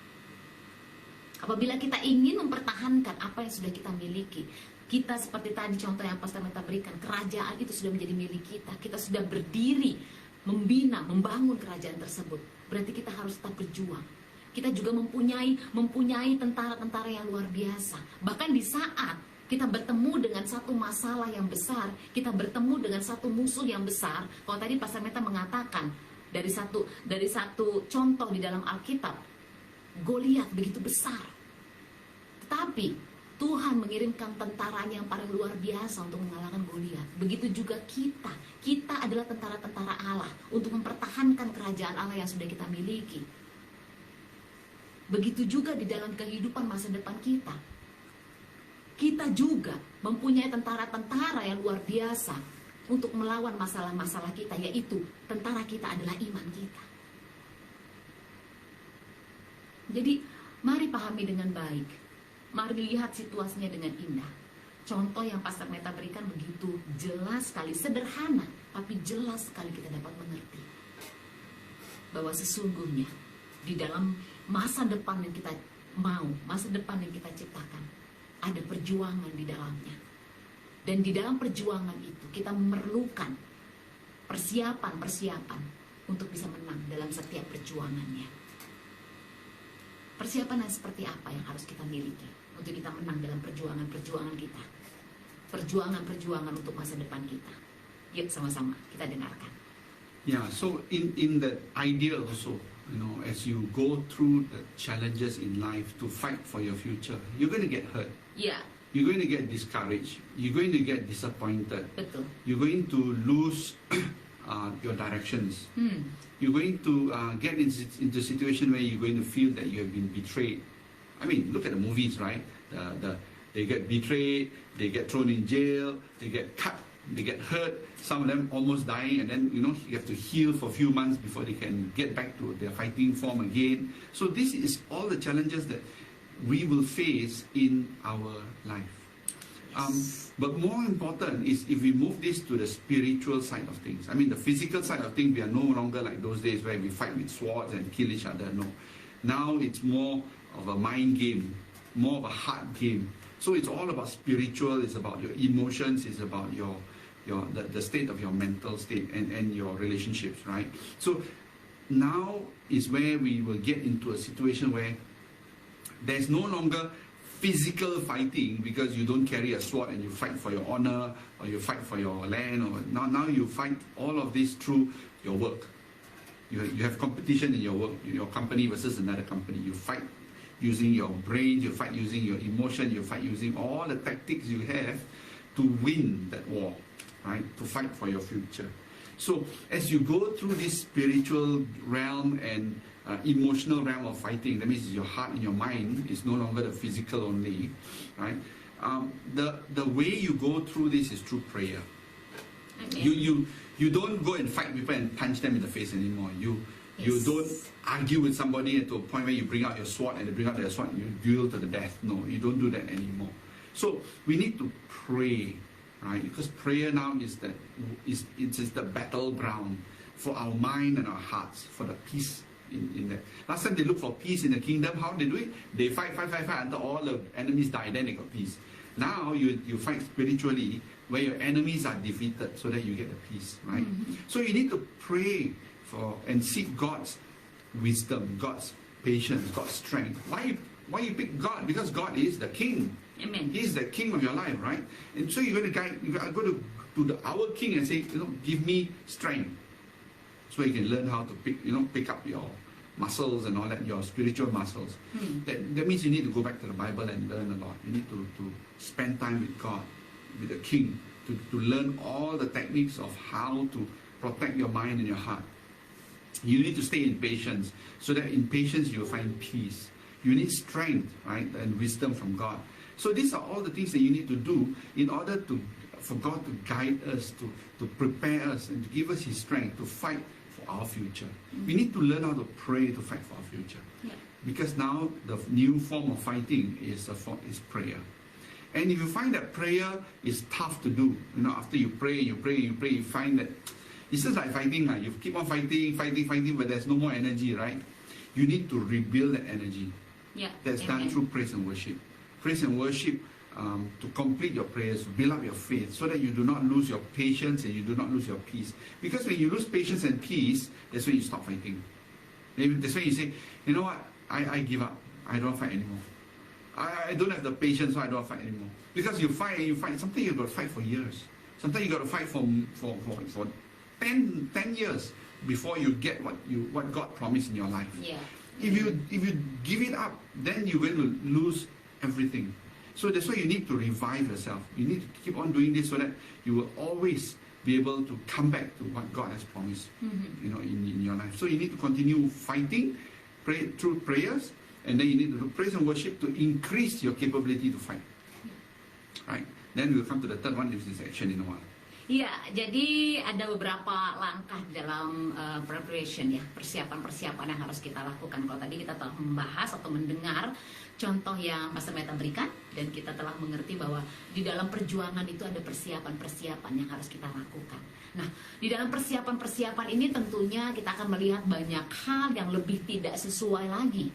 S2: Apabila kita ingin mempertahankan apa yang sudah kita miliki, kita seperti tadi contoh yang Pastor Meta berikan, kerajaan itu sudah menjadi milik kita. Kita sudah berdiri, membina, membangun kerajaan tersebut. Berarti kita harus tetap berjuang. Kita juga mempunyai tentara-tentara yang luar biasa. Bahkan di saat kita bertemu dengan satu masalah yang besar, kita bertemu dengan satu musuh yang besar. Kalau tadi Pastor Meta mengatakan dari satu contoh di dalam Alkitab, Goliat begitu besar. Tetapi Tuhan mengirimkan tentaranya yang paling luar biasa untuk mengalahkan Goliat. Begitu juga kita. Kita adalah tentara-tentara Allah untuk mempertahankan kerajaan Allah yang sudah kita miliki. Begitu juga di dalam kehidupan masa depan kita. Kita juga mempunyai tentara-tentara yang luar biasa untuk melawan masalah-masalah kita, yaitu tentara kita adalah iman kita. Jadi Mari pahami dengan baik. Mari lihat situasinya dengan indah. Contoh yang Pastor Meta berikan begitu jelas sekali, sederhana, tapi jelas sekali kita dapat mengerti bahwa sesungguhnya di dalam masa depan yang kita mau, masa depan yang kita ciptakan, ada perjuangan di dalamnya. Dan di dalam perjuangan itu kita memerlukan persiapan untuk bisa menang dalam setiap perjuangannya. Persiapan yang seperti apa yang harus kita miliki untuk kita menang dalam perjuangan-perjuangan kita? Perjuangan-perjuangan untuk masa depan kita. Yuk sama-sama kita dengarkan.
S1: Yeah, so in that idea also, as you go through the challenges in life to fight for your future, you're going to get hurt.
S2: Ya,
S1: You're going to get discouraged. You're going to get disappointed.
S2: betul.
S1: You're going to lose your directions. You're going to get into a situation where you're going to feel that you have been betrayed. I mean, look at the movies, right? They get betrayed, they get thrown in jail, they get cut, they get hurt, some of them almost dying, and then you have to heal for a few months before they can get back to their fighting form again. So this is all the challenges that we will face in our life. But more important is if we move this to the spiritual side of things. I mean, the physical side of things, we are no longer like those days where we fight with swords and kill each other. No. Now it's more of a mind game, more of a heart game. So it's all about spiritual, it's about your emotions, it's about the state of your mental state and your relationships, right? So now is where we will get into a situation where there's no longer physical fighting because you don't carry a sword and you fight for your honor or you fight for your land, or now you fight all of this through your work. You have competition in your work, your company versus another company. You fight using your brain, you fight using your emotion, you fight using all the tactics you have to win that war, right? To fight for your future. So as you go through this spiritual realm and emotional realm of fighting, that means your heart and your mind is no longer the physical only, right? The way you go through this is through prayer. You don't go and fight people and punch them in the face anymore. You don't argue with somebody to a point where you bring out your sword and they bring out their sword and you duel to the death. No, you don't do that anymore. So we need to pray, right? Because prayer now is the battleground for our mind and our hearts, for the peace in that. Last time they looked for peace in the kingdom. How they do it? They fight until all the enemies die, then they got peace. Now you fight spiritually where your enemies are defeated so that you get the peace, right? So you need to pray for and seek God's wisdom, God's patience, God's strength. Why you pick God? Because God is the King.
S2: Amen.
S1: He is the King of your life, right? And so you're going to go to our King and say, give me strength, so you can learn how to pick up your muscles and all that, your spiritual muscles. That means you need to go back to the Bible and learn a lot. You need to spend time with God, with the King, to learn all the techniques of how to protect your mind and your heart. You need to stay in patience, so that in patience you will find peace. You need strength, right, and wisdom from God. So these are all the things that you need to do in order for God to guide us, to prepare us, and to give us His strength to fight for our future. We need to learn how to pray to fight for our future.
S2: Yeah.
S1: Because now the new form of fighting is prayer. And if you find that prayer is tough to do, after you pray, you find that it's just like fighting. You keep on fighting, but there's no more energy, right? You need to rebuild that energy.
S2: Yeah.
S1: That's done through praise and worship. Praise and worship to complete your prayers, build up your faith, so that you do not lose your patience and you do not lose your peace. Because when you lose patience and peace, that's when you stop fighting. That's when you say, you know what, I give up. I don't fight anymore. I don't have the patience, so I don't fight anymore. Because you fight and you fight. Sometimes you've got to fight for years. Sometimes you've got to fight for 10 years before you get what God promised in your life.
S2: Yeah.
S1: If you give it up, then you're going to lose everything. So that's why you need to revive yourself. You need to keep on doing this so that you will always be able to come back to what God has promised, in your life. So you need to continue fighting, pray through prayers, and then you need to do praise and worship to increase your capability to fight. Right? Then we'll come to the third one, which is action in a while.
S2: Ya, jadi ada beberapa langkah dalam preparation ya, persiapan-persiapan yang harus kita lakukan. Kalau tadi kita telah membahas atau mendengar contoh yang Pastor Meta berikan, dan kita telah mengerti bahwa di dalam perjuangan itu ada persiapan-persiapan yang harus kita lakukan. Nah, di dalam persiapan-persiapan ini tentunya kita akan melihat banyak hal yang lebih tidak sesuai lagi.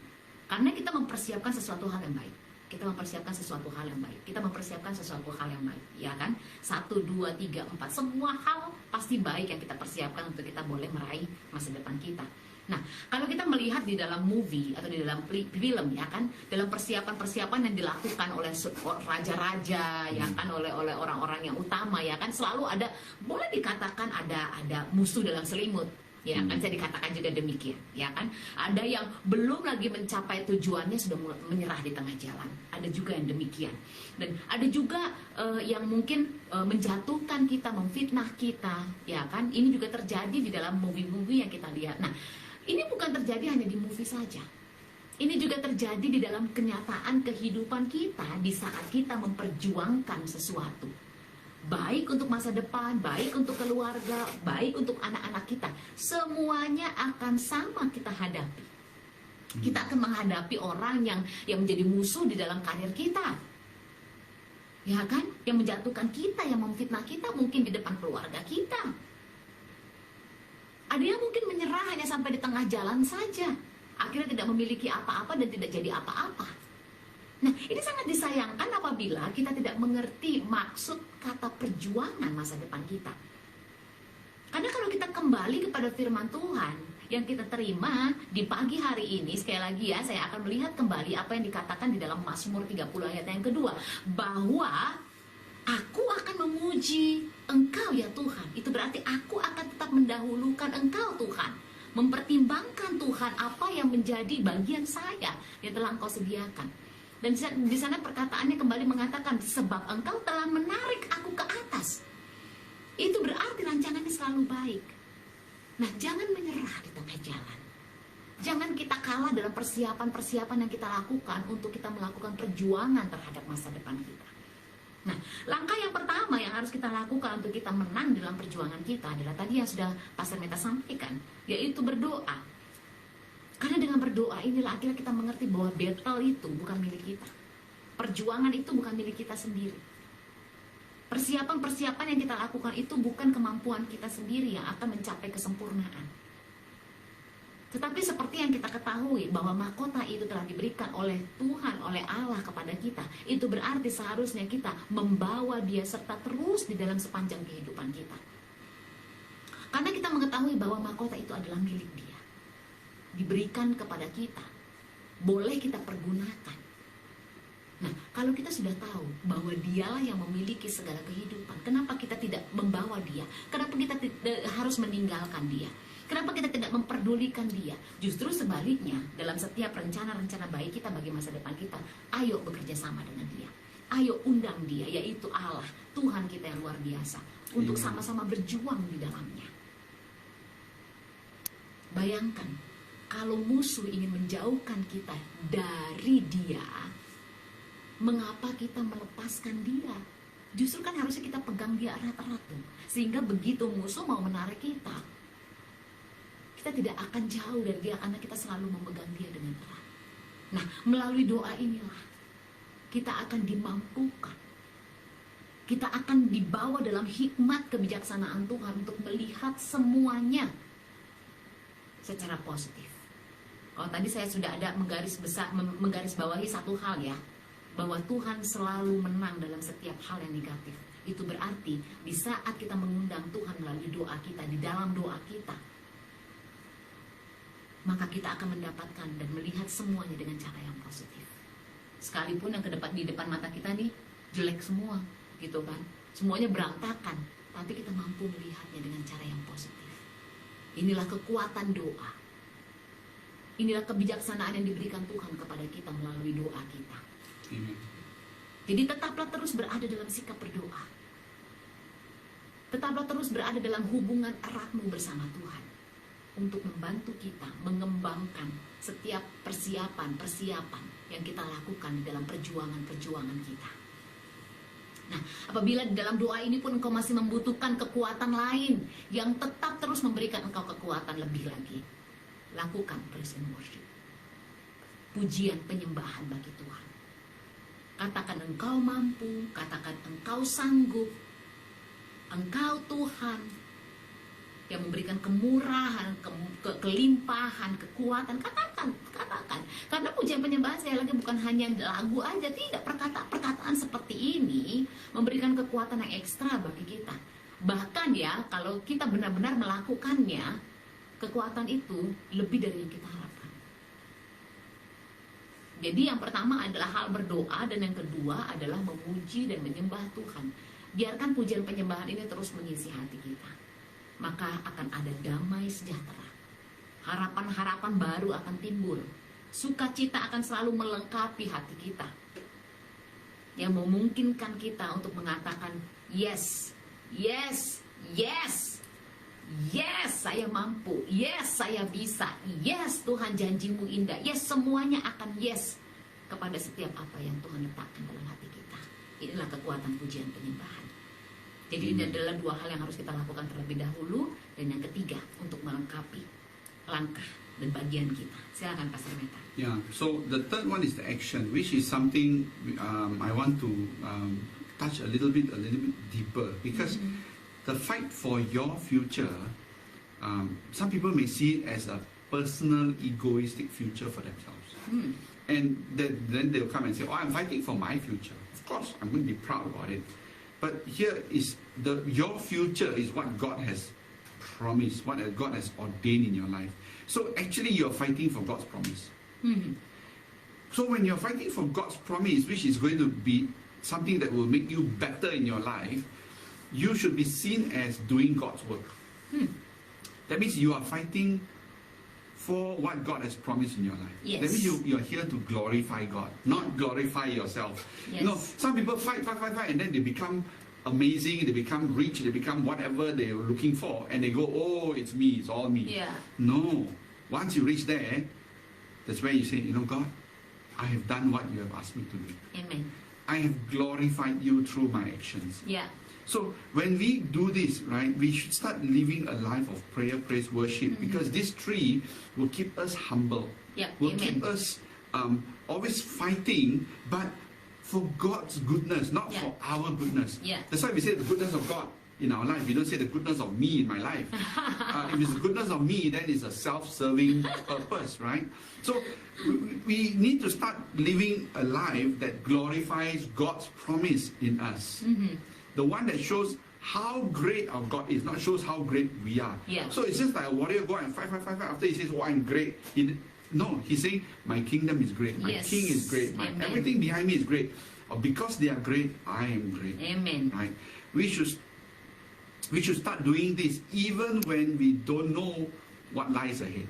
S2: Karena kita mempersiapkan sesuatu hal yang baik. Kita mempersiapkan sesuatu hal yang baik. Kita mempersiapkan sesuatu hal yang baik, ya kan? 1, 2, 3, 4. Semua hal pasti baik yang kita persiapkan untuk kita boleh meraih masa depan kita. Nah, kalau kita melihat di dalam movie atau di dalam film, ya kan, dalam persiapan-persiapan yang dilakukan oleh raja-raja, ya kan, oleh orang-orang yang utama, ya kan, selalu ada, boleh dikatakan ada musuh dalam selimut. Ya kan, saya dikatakan juga demikian, ya kan. Ada yang belum lagi mencapai tujuannya sudah menyerah di tengah jalan. Ada juga yang demikian. Dan ada juga yang mungkin menjatuhkan kita, memfitnah kita, ya kan. Ini juga terjadi di dalam movie-movie yang kita lihat. Nah, ini bukan terjadi hanya di movie saja. Ini juga terjadi di dalam kenyataan kehidupan kita di saat kita memperjuangkan sesuatu. Baik untuk masa depan, baik untuk keluarga, baik untuk anak-anak kita. Semuanya akan sama kita hadapi. Kita akan menghadapi orang yang menjadi musuh di dalam karir kita. Ya kan? Yang menjatuhkan kita, yang memfitnah kita mungkin di depan keluarga kita. Ada yang mungkin menyerah hanya sampai di tengah jalan saja. Akhirnya tidak memiliki apa-apa dan tidak jadi apa-apa. Nah, ini sangat disayangkan apabila kita tidak mengerti maksud kata perjuangan masa depan kita. Karena kalau kita kembali kepada firman Tuhan yang kita terima di pagi hari ini, sekali lagi ya, saya akan melihat kembali apa yang dikatakan di dalam Mazmur 30 ayat yang kedua, bahwa aku akan memuji Engkau ya Tuhan. Itu berarti aku akan tetap mendahulukan Engkau Tuhan, mempertimbangkan Tuhan apa yang menjadi bagian saya yang telah Engkau sediakan. Dan di sana perkataannya kembali mengatakan, sebab Engkau telah menarik aku ke atas. Itu berarti rancangannya selalu baik. Nah, jangan menyerah di tengah jalan. Jangan kita kalah dalam persiapan-persiapan yang kita lakukan untuk kita melakukan perjuangan terhadap masa depan kita. Nah, langkah yang pertama yang harus kita lakukan untuk kita menang dalam perjuangan kita adalah tadi yang sudah Pastor Meta sampaikan, yaitu berdoa. Karena dengan berdoa inilah akhirnya kita mengerti bahwa battle itu bukan milik kita. Perjuangan itu bukan milik kita sendiri. Persiapan-persiapan yang kita lakukan itu bukan kemampuan kita sendiri yang akan mencapai kesempurnaan. Tetapi seperti yang kita ketahui bahwa mahkota itu telah diberikan oleh Tuhan, oleh Allah kepada kita. Itu berarti seharusnya kita membawa dia serta terus di dalam sepanjang kehidupan kita. Karena kita mengetahui bahwa mahkota itu adalah milik dia. Diberikan kepada kita, boleh kita pergunakan. Nah, kalau kita sudah tahu bahwa dialah yang memiliki segala kehidupan, kenapa kita tidak membawa dia? Kenapa kita harus meninggalkan dia? Kenapa kita tidak memperdulikan dia? Justru sebaliknya, dalam setiap rencana-rencana baik kita bagi masa depan kita, ayo bekerja sama dengan dia. Ayo undang dia, yaitu Allah, Tuhan kita yang luar biasa, untuk sama-sama berjuang di dalamnya. Bayangkan, kalau musuh ingin menjauhkan kita dari dia, mengapa kita melepaskan dia? Justru kan harusnya kita pegang dia erat-erat tuh. Sehingga begitu musuh mau menarik kita, kita tidak akan jauh dari dia karena kita selalu memegang dia dengan erat. Nah, melalui doa inilah kita akan dimampukan. Kita akan dibawa dalam hikmat kebijaksanaan Tuhan untuk melihat semuanya secara positif. Kalau tadi saya sudah ada menggarisbawahi satu hal ya, bahwa Tuhan selalu menang dalam setiap hal yang negatif. Itu berarti di saat kita mengundang Tuhan melalui doa kita, di dalam doa kita, maka kita akan mendapatkan dan melihat semuanya dengan cara yang positif. Sekalipun yang di depan mata kita nih jelek semua, gitu kan, semuanya berantakan, tapi kita mampu melihatnya dengan cara yang positif. Inilah kekuatan doa. Inilah kebijaksanaan yang diberikan Tuhan kepada kita melalui doa kita. Jadi tetaplah terus berada dalam sikap berdoa. Tetaplah terus berada dalam hubungan eratmu bersama Tuhan, untuk membantu kita mengembangkan setiap persiapan yang kita lakukan di dalam perjuangan kita. Nah, apabila di dalam doa ini pun engkau masih membutuhkan kekuatan lain yang tetap terus memberikan engkau kekuatan lebih lagi, lakukan praise and worship. Pujian penyembahan bagi Tuhan. Katakan engkau mampu, katakan engkau sanggup. Engkau Tuhan yang memberikan kemurahan, kelimpahan, kekuatan. Katakan. Karena pujian penyembahan sekali lagi bukan hanya lagu aja, tidak. Perkataan seperti ini memberikan kekuatan yang ekstra bagi kita. Bahkan ya, kalau kita benar-benar melakukannya, kekuatan itu lebih dari yang kita harapkan. Jadi yang pertama adalah hal berdoa, dan yang kedua adalah memuji dan menyembah Tuhan. Biarkan pujian penyembahan ini terus mengisi hati kita. Maka akan ada damai sejahtera. Harapan-harapan baru akan timbul. Sukacita akan selalu melengkapi hati kita, yang memungkinkan kita untuk mengatakan yes, yes, yes, yes, saya mampu, yes, saya bisa, yes, Tuhan janjimu indah, yes, semuanya akan yes kepada setiap apa yang Tuhan letakkan dalam hati kita. Inilah kekuatan pujian penyembahan. Jadi ini adalah dua hal yang harus kita lakukan terlebih dahulu, dan yang ketiga untuk melengkapi langkah dan bagian kita. Silakan Pastor Meta.
S1: Yeah, so the third one is the action, which is something I want to touch a little bit deeper, because the fight for your future, some people may see it as a personal, egoistic future for themselves. And then they'll come and say, oh, I'm fighting for my future. Of course, I'm going to be proud about it. But here is your future is what God has promised, what God has ordained in your life. So actually you're fighting for God's promise. So when you're fighting for God's promise, which is going to be something that will make you better in your life, you should be seen as doing God's work. That means you are fighting for what God has promised in your life.
S2: Yes.
S1: That means you're here to glorify God, not glorify yourself.
S2: Yes.
S1: You know, some people fight, and then they become amazing, they become rich, they become whatever they're looking for, and they go, oh, it's me, it's all me.
S2: Yeah.
S1: No. Once you reach there, that's where you say, you know, God, I have done what you have asked me to do.
S2: Amen.
S1: I have glorified you through my actions.
S2: Yeah.
S1: So when we do this, right, we should start living a life of prayer, praise, worship, because this tree will keep us humble.
S2: Yeah.
S1: Will
S2: Amen.
S1: keep us always fighting, but for God's goodness, not
S2: Yeah.
S1: for our goodness.
S2: Yeah.
S1: That's why we say the goodness of God in our life. We don't say the goodness of me in my life. If it's the goodness of me, then it's a self-serving purpose, right? So we need to start living a life that glorifies God's promise in us. The one that shows how great our God is, not shows how great we are.
S2: Yeah.
S1: So it's just like a warrior go and fight. After he says, oh, I'm great. No, he's saying, my kingdom is great. My
S2: Yes.
S1: king is great.
S2: Amen.
S1: Everything behind me is great. Because they are great, I am great.
S2: Amen.
S1: Right? We should start doing this even when we don't know what lies ahead.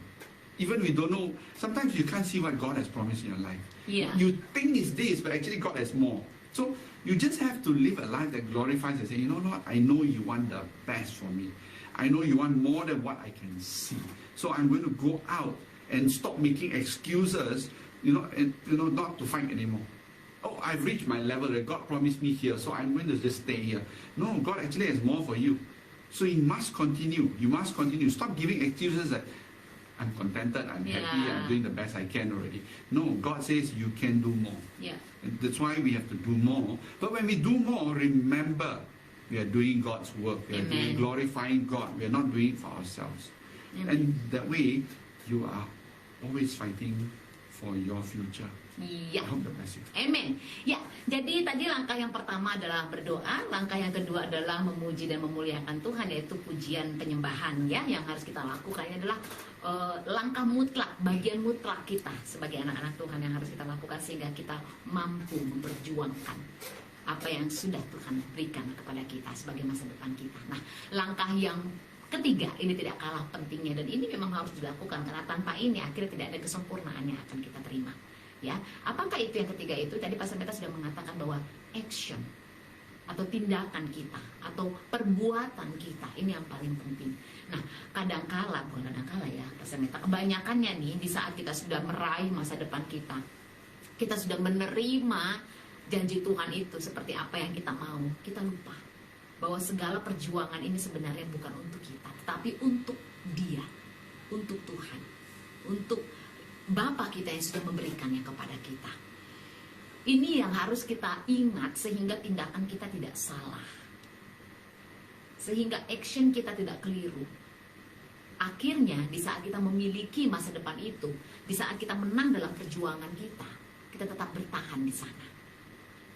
S1: Even we don't know, sometimes you can't see what God has promised in your life.
S2: Yeah.
S1: You think it's this, but actually God has more. So you just have to live a life that glorifies and say, you know what, I know you want the best for me. I know you want more than what I can see. So I'm going to go out and stop making excuses, and not to fight anymore. Oh, I've reached my level that God promised me here, so I'm going to just stay here. No, God actually has more for you. So you must continue. You must continue. Stop giving excuses that I'm contented, I'm happy, I'm doing the best I can already. No, God says you can do more.
S2: Yeah.
S1: And that's why we have to do more. But when we do more, remember, we are doing God's work. We are
S2: Amen.
S1: glorifying God. We are not doing it for ourselves.
S2: Amen.
S1: And that way, you are always fighting for your future.
S2: Iya.
S1: I hope that bless you.
S2: Amen. Ya, jadi tadi langkah yang pertama adalah berdoa, langkah yang kedua adalah memuji dan memuliakan Tuhan, yaitu pujian penyembahan ya, yang harus kita lakukan. Ini adalah langkah mutlak, bagian mutlak kita sebagai anak-anak Tuhan yang harus kita lakukan sehingga kita mampu memperjuangkan apa yang sudah Tuhan berikan kepada kita sebagai masa depan kita. Nah, langkah yang ketiga ini tidak kalah pentingnya, dan ini memang harus dilakukan karena tanpa ini akhirnya tidak ada kesempurnaan yang akan kita terima. Ya, apakah itu yang ketiga itu? Tadi Pastor Meta sudah mengatakan bahwa action atau tindakan kita atau perbuatan kita ini yang paling penting. Nah, bukan kadangkala ya, Pastor Meta, kebanyakannya nih di saat kita sudah meraih masa depan kita sudah menerima janji Tuhan itu seperti apa yang kita mau, kita lupa bahwa segala perjuangan ini sebenarnya bukan untuk kita, tetapi untuk Dia, untuk Tuhan, untuk Bapa kita yang sudah memberikannya kepada kita. Ini yang harus kita ingat sehingga tindakan kita tidak salah, sehingga action kita tidak keliru. Akhirnya di saat kita memiliki masa depan itu, di saat kita menang dalam perjuangan kita tetap bertahan di sana.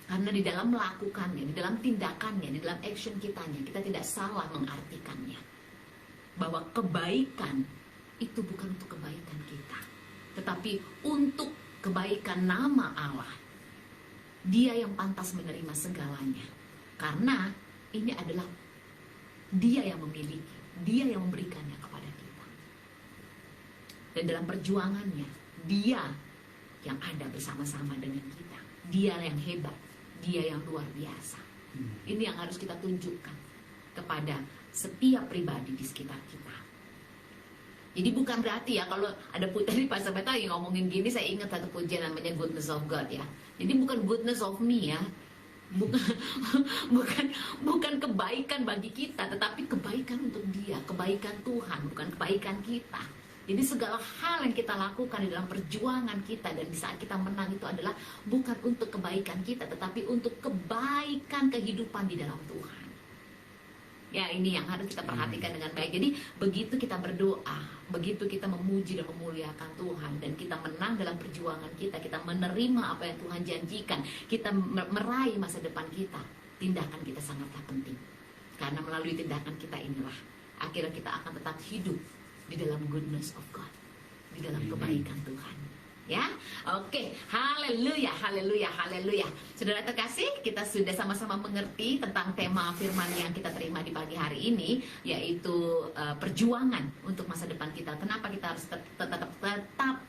S2: Karena di dalam melakukannya, di dalam tindakannya, di dalam action kitanya, kita tidak salah mengartikannya. Bahwa kebaikan itu bukan untuk kebaikan kita, tetapi untuk kebaikan nama Allah. Dia yang pantas menerima segalanya. Karena ini adalah Dia yang memiliki, Dia yang memberikannya kepada kita. Dan dalam perjuangannya, Dia yang ada bersama-sama dengan kita. Dia yang hebat, Dia yang luar biasa. Ini yang harus kita tunjukkan kepada setiap pribadi di sekitar kita. Jadi bukan berarti ya kalau ada tadi Pastor Meta yang ngomongin gini, saya ingat satu pujian namanya Goodness of God ya. Jadi bukan goodness of me ya, bukan kebaikan bagi kita, tetapi kebaikan untuk Dia, kebaikan Tuhan, bukan kebaikan kita. Jadi segala hal yang kita lakukan di dalam perjuangan kita dan di saat kita menang itu adalah bukan untuk kebaikan kita, tetapi untuk kebaikan kehidupan di dalam Tuhan. Ya, ini yang harus kita perhatikan dengan baik. Jadi begitu kita berdoa, begitu kita memuji dan memuliakan Tuhan, dan kita menang dalam perjuangan kita menerima apa yang Tuhan janjikan, kita meraih masa depan kita, tindakan kita sangatlah penting. Karena melalui tindakan kita inilah akhirnya kita akan tetap hidup di dalam goodness of God, di dalam kebaikan Tuhan. Ya, oke, haleluya, haleluya, haleluya. Saudara terkasih, kita sudah sama-sama mengerti tentang tema firman yang kita terima di pagi hari ini, yaitu perjuangan untuk masa depan kita. Kenapa kita harus tetap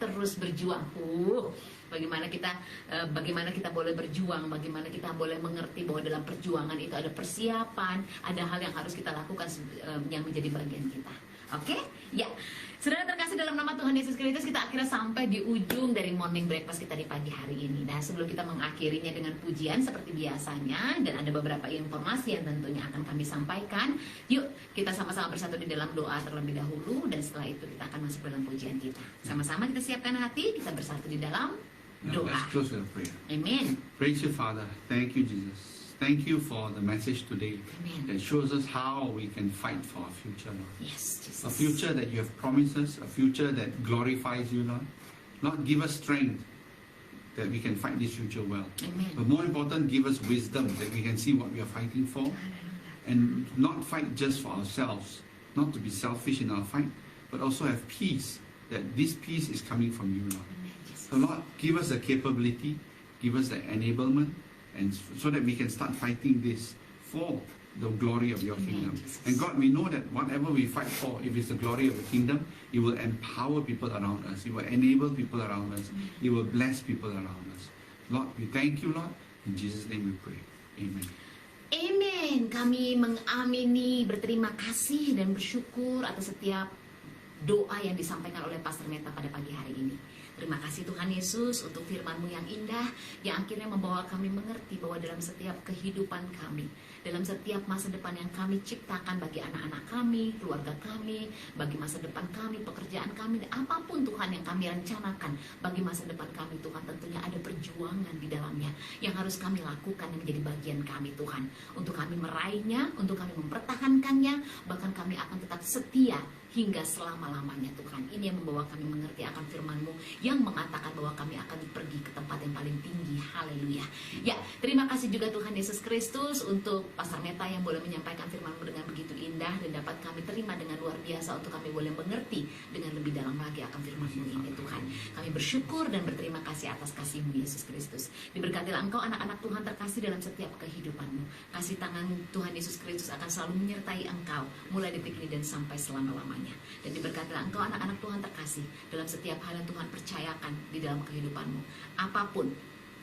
S2: terus berjuang? Bagaimana kita boleh berjuang, bagaimana kita boleh mengerti bahwa dalam perjuangan itu ada persiapan, ada hal yang harus kita lakukan yang menjadi bagian kita. Oke, ya. Saudara terkasih, dalam nama Tuhan Yesus Kristus, kita akhirnya sampai di ujung dari morning breakfast kita di pagi hari ini. Nah, sebelum kita mengakhirinya dengan pujian seperti biasanya, dan ada beberapa informasi yang tentunya akan kami sampaikan, yuk kita sama-sama bersatu di dalam doa terlebih dahulu, dan setelah itu kita akan masuk dalam pujian kita. Sama-sama kita siapkan hati, kita bersatu di dalam doa.
S1: Let's close with a prayer.
S2: Amen.
S1: Praise you, Father. Thank you, Jesus. Thank you for the message today
S2: Amen.
S1: that shows us how we can fight for our future, Lord.
S2: Yes, Jesus.
S1: A future that you have promised us, a future that glorifies you, Lord. Lord, give us strength that we can fight this future well.
S2: Amen.
S1: But more important, give us wisdom that we can see what we are fighting for and not fight just for ourselves, not to be selfish in our fight, but also have peace, that this peace is coming from you, Lord.
S2: Amen, Jesus.
S1: So Lord, give us the capability, give us the enablement, and so that we can start fighting this for the glory of your kingdom. And God, we know that whatever we fight for, if it's the glory of the kingdom, it will empower people around us, it will enable people around us, it will bless people around us. Lord, we thank you, Lord. In Jesus' name we pray. Amen.
S2: Amen. Kami mengamini, berterima kasih dan bersyukur atas setiap doa yang disampaikan oleh Pastor Meta pada pagi hari ini. Terima kasih Tuhan Yesus untuk firman-Mu yang indah, yang akhirnya membawa kami mengerti bahwa dalam setiap kehidupan kami, dalam setiap masa depan yang kami ciptakan bagi anak-anak kami, keluarga kami, bagi masa depan kami, pekerjaan kami, dan apapun Tuhan yang kami rencanakan bagi masa depan kami, Tuhan, tentunya ada perjuangan di dalamnya yang harus kami lakukan, yang menjadi bagian kami, Tuhan, untuk kami meraihnya, untuk kami mempertahankannya, bahkan kami akan tetap setia hingga selama-lamanya, Tuhan. Ini yang membawa kami mengerti akan firman-Mu yang mengatakan bahwa kami akan pergi ke tempat yang paling tinggi. Haleluya. Ya, terima kasih juga Tuhan Yesus Kristus untuk Pastor Meta yang boleh menyampaikan firman-Mu dengan begitu indah dan dapat kami terima dengan luar biasa, untuk kami boleh mengerti dengan lebih dalam lagi akan firman-Mu ini, Tuhan. Kami bersyukur dan berterima kasih atas kasih-Mu Yesus Kristus. Diberkatilah Engkau anak-anak Tuhan terkasih dalam setiap kehidupan-Mu. Kasih tangan Tuhan Yesus Kristus akan selalu menyertai Engkau mulai detik ini dan sampai selama-lamanya. Dan diberkatilah Engkau anak-anak Tuhan terkasih dalam setiap hal yang Tuhan percayakan di dalam kehidupan-Mu. Apapun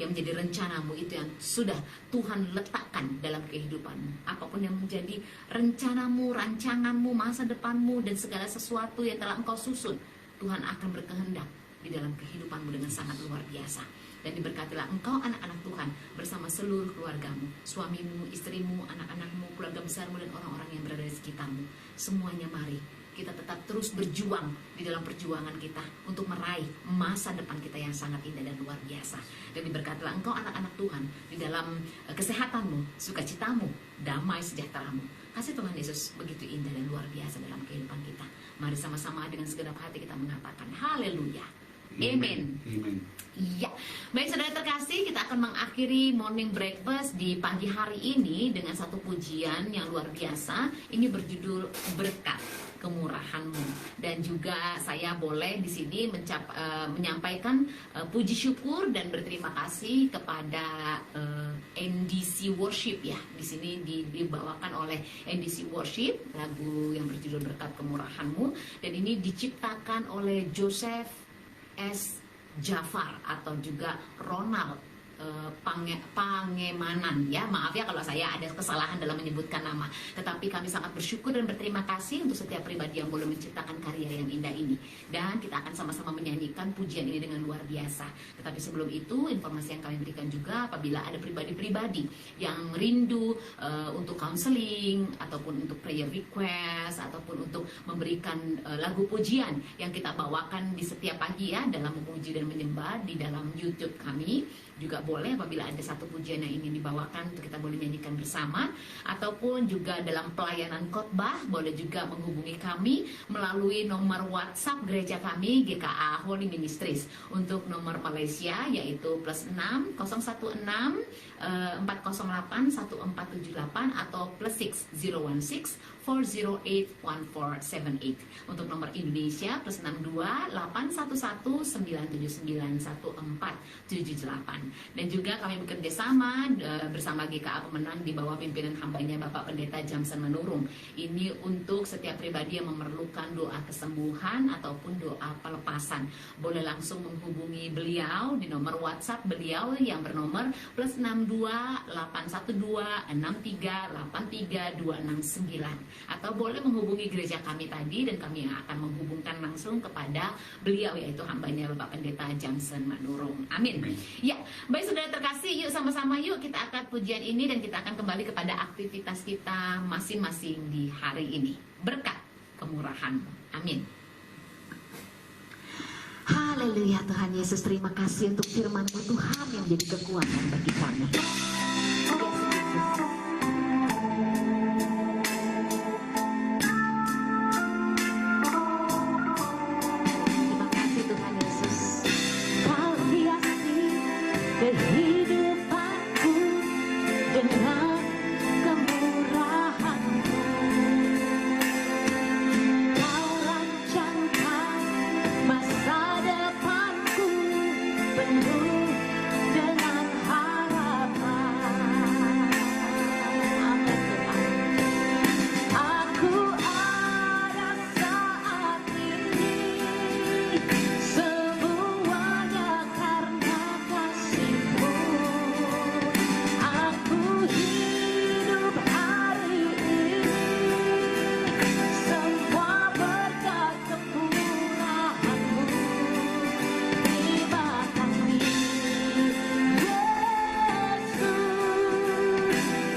S2: yang menjadi rencana-Mu, itu yang sudah Tuhan letakkan dalam kehidupan-Mu. Apapun yang menjadi rencana-Mu, rancangan-Mu, masa depan-Mu, dan segala sesuatu yang telah Engkau susun, Tuhan akan berkehendak di dalam kehidupan-Mu dengan sangat luar biasa. Dan diberkatilah engkau anak-anak Tuhan bersama seluruh keluargamu, suamimu, istrimu, anak-anakmu, keluarga besarmu, dan orang-orang yang berada di sekitarmu. Semuanya mari kita tetap terus berjuang di dalam perjuangan kita untuk meraih masa depan kita yang sangat indah dan luar biasa. Dan diberkatilah engkau anak-anak Tuhan di dalam kesehatanmu, sukacitamu, damai sejahteramu. Kasih Tuhan Yesus begitu indah dan luar biasa dalam kehidupan kita. Mari sama-sama dengan segenap hati kita mengatakan haleluya. Amen.
S1: Amen.
S2: Ya, baik saudara terkasih, kita akan mengakhiri morning breakfast di pagi hari ini dengan satu pujian yang luar biasa. Ini berjudul Berkat Kemurahan-Mu. Dan juga saya boleh di sini menyampaikan puji syukur dan berterima kasih kepada NDC Worship ya. Di sini dibawakan oleh NDC Worship lagu yang berjudul Berkat Kemurahan-Mu, dan ini diciptakan oleh Joseph S. Jafar atau juga Ronald Pangemanan ya, maaf ya kalau saya ada kesalahan dalam menyebutkan nama, tetapi kami sangat bersyukur dan berterima kasih untuk setiap pribadi yang boleh menciptakan karya yang indah ini, dan kita akan sama-sama menyanyikan pujian ini dengan luar biasa. Tetapi sebelum itu, informasi yang kami berikan juga, apabila ada pribadi-pribadi yang rindu untuk counseling ataupun untuk prayer request ataupun untuk memberikan lagu pujian yang kita bawakan di setiap pagi ya dalam memuji dan menyembah di dalam YouTube kami, juga boleh apabila ada satu pujian yang ingin dibawakan untuk kita boleh nyanyikan bersama, ataupun juga dalam pelayanan khotbah boleh juga menghubungi kami melalui nomor WhatsApp gereja kami GKA Holy Ministries untuk nomor Malaysia yaitu +6 016 408 1478 atau +6 016 408 1478. Untuk nomor Indonesia +62 811 979 1478. Dan juga kami bekerja sama bersama GKA Pemenang di bawah pimpinan hambanya Bapak Pendeta Jamson Manurung. Ini untuk setiap pribadi yang memerlukan doa kesembuhan ataupun doa pelepasan. Boleh langsung menghubungi beliau di nomor WhatsApp beliau yang bernomor +62 812 63 83 269. Atau boleh menghubungi gereja kami tadi dan kami akan menghubungkan langsung kepada beliau yaitu hambanya Bapak Pendeta Jamson Manurung. Amin. Ya, baik saudara terkasih, yuk sama-sama yuk kita angkat pujian ini dan kita akan kembali kepada aktivitas kita masing-masing di hari ini. Berkat kemurahan-Mu. Amin.
S3: Haleluya Tuhan Yesus, terima kasih untuk firman-Mu Tuhan yang menjadi kekuatan bagi kami. Terima kasih Tuhan Yesus. Kau hiasi kehidupanku dengan kemurahan-Mu. Kau rancangkan masa depanku penuh dengan harapan. Amin Tuhan. Aku ada saat ini semuanya karena kasih-Mu. Aku hidup hari ini semua berkat kemurahan-Mu. Terima kasih Yesus,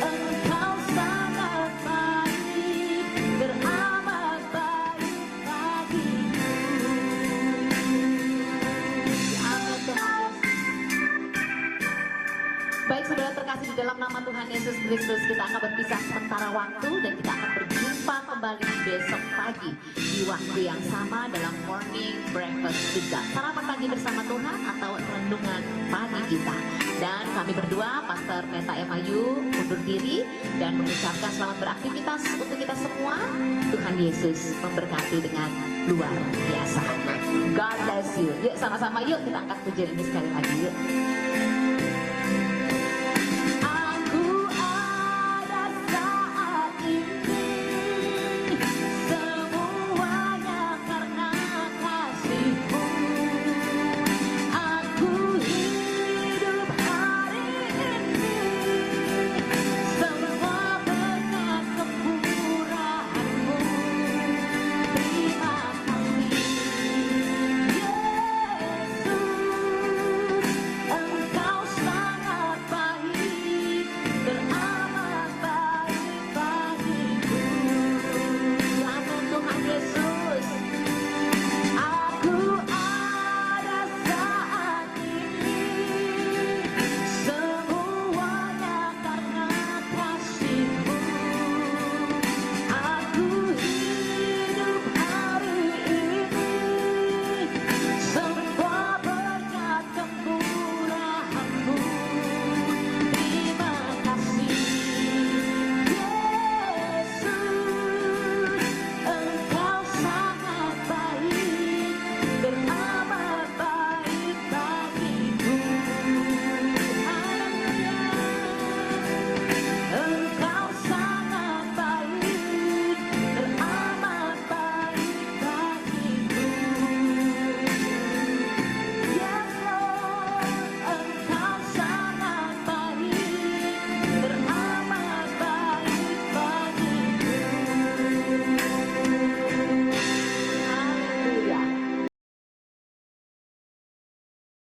S3: Engkau sangat baik, teramat baik bagiku. Amin Tuhan. Baik saudara terkasih, di dalam nama Tuhan Yesus Kristus kita akan berpisah sementara waktu dan kita akan berjumpa kembali besok pagi di waktu yang sama dalam morning breakfast juga. Sarapan pagi bersama Tuhan atau renungan pagi kita. Dan kami berdua, Pastor Neta Emayu, undur diri dan mengucapkan selamat beraktivitas untuk kita semua. Tuhan Yesus memberkati dengan luar biasa. God bless you. Yuk sama-sama yuk kita angkat pujian ini sekali lagi yuk.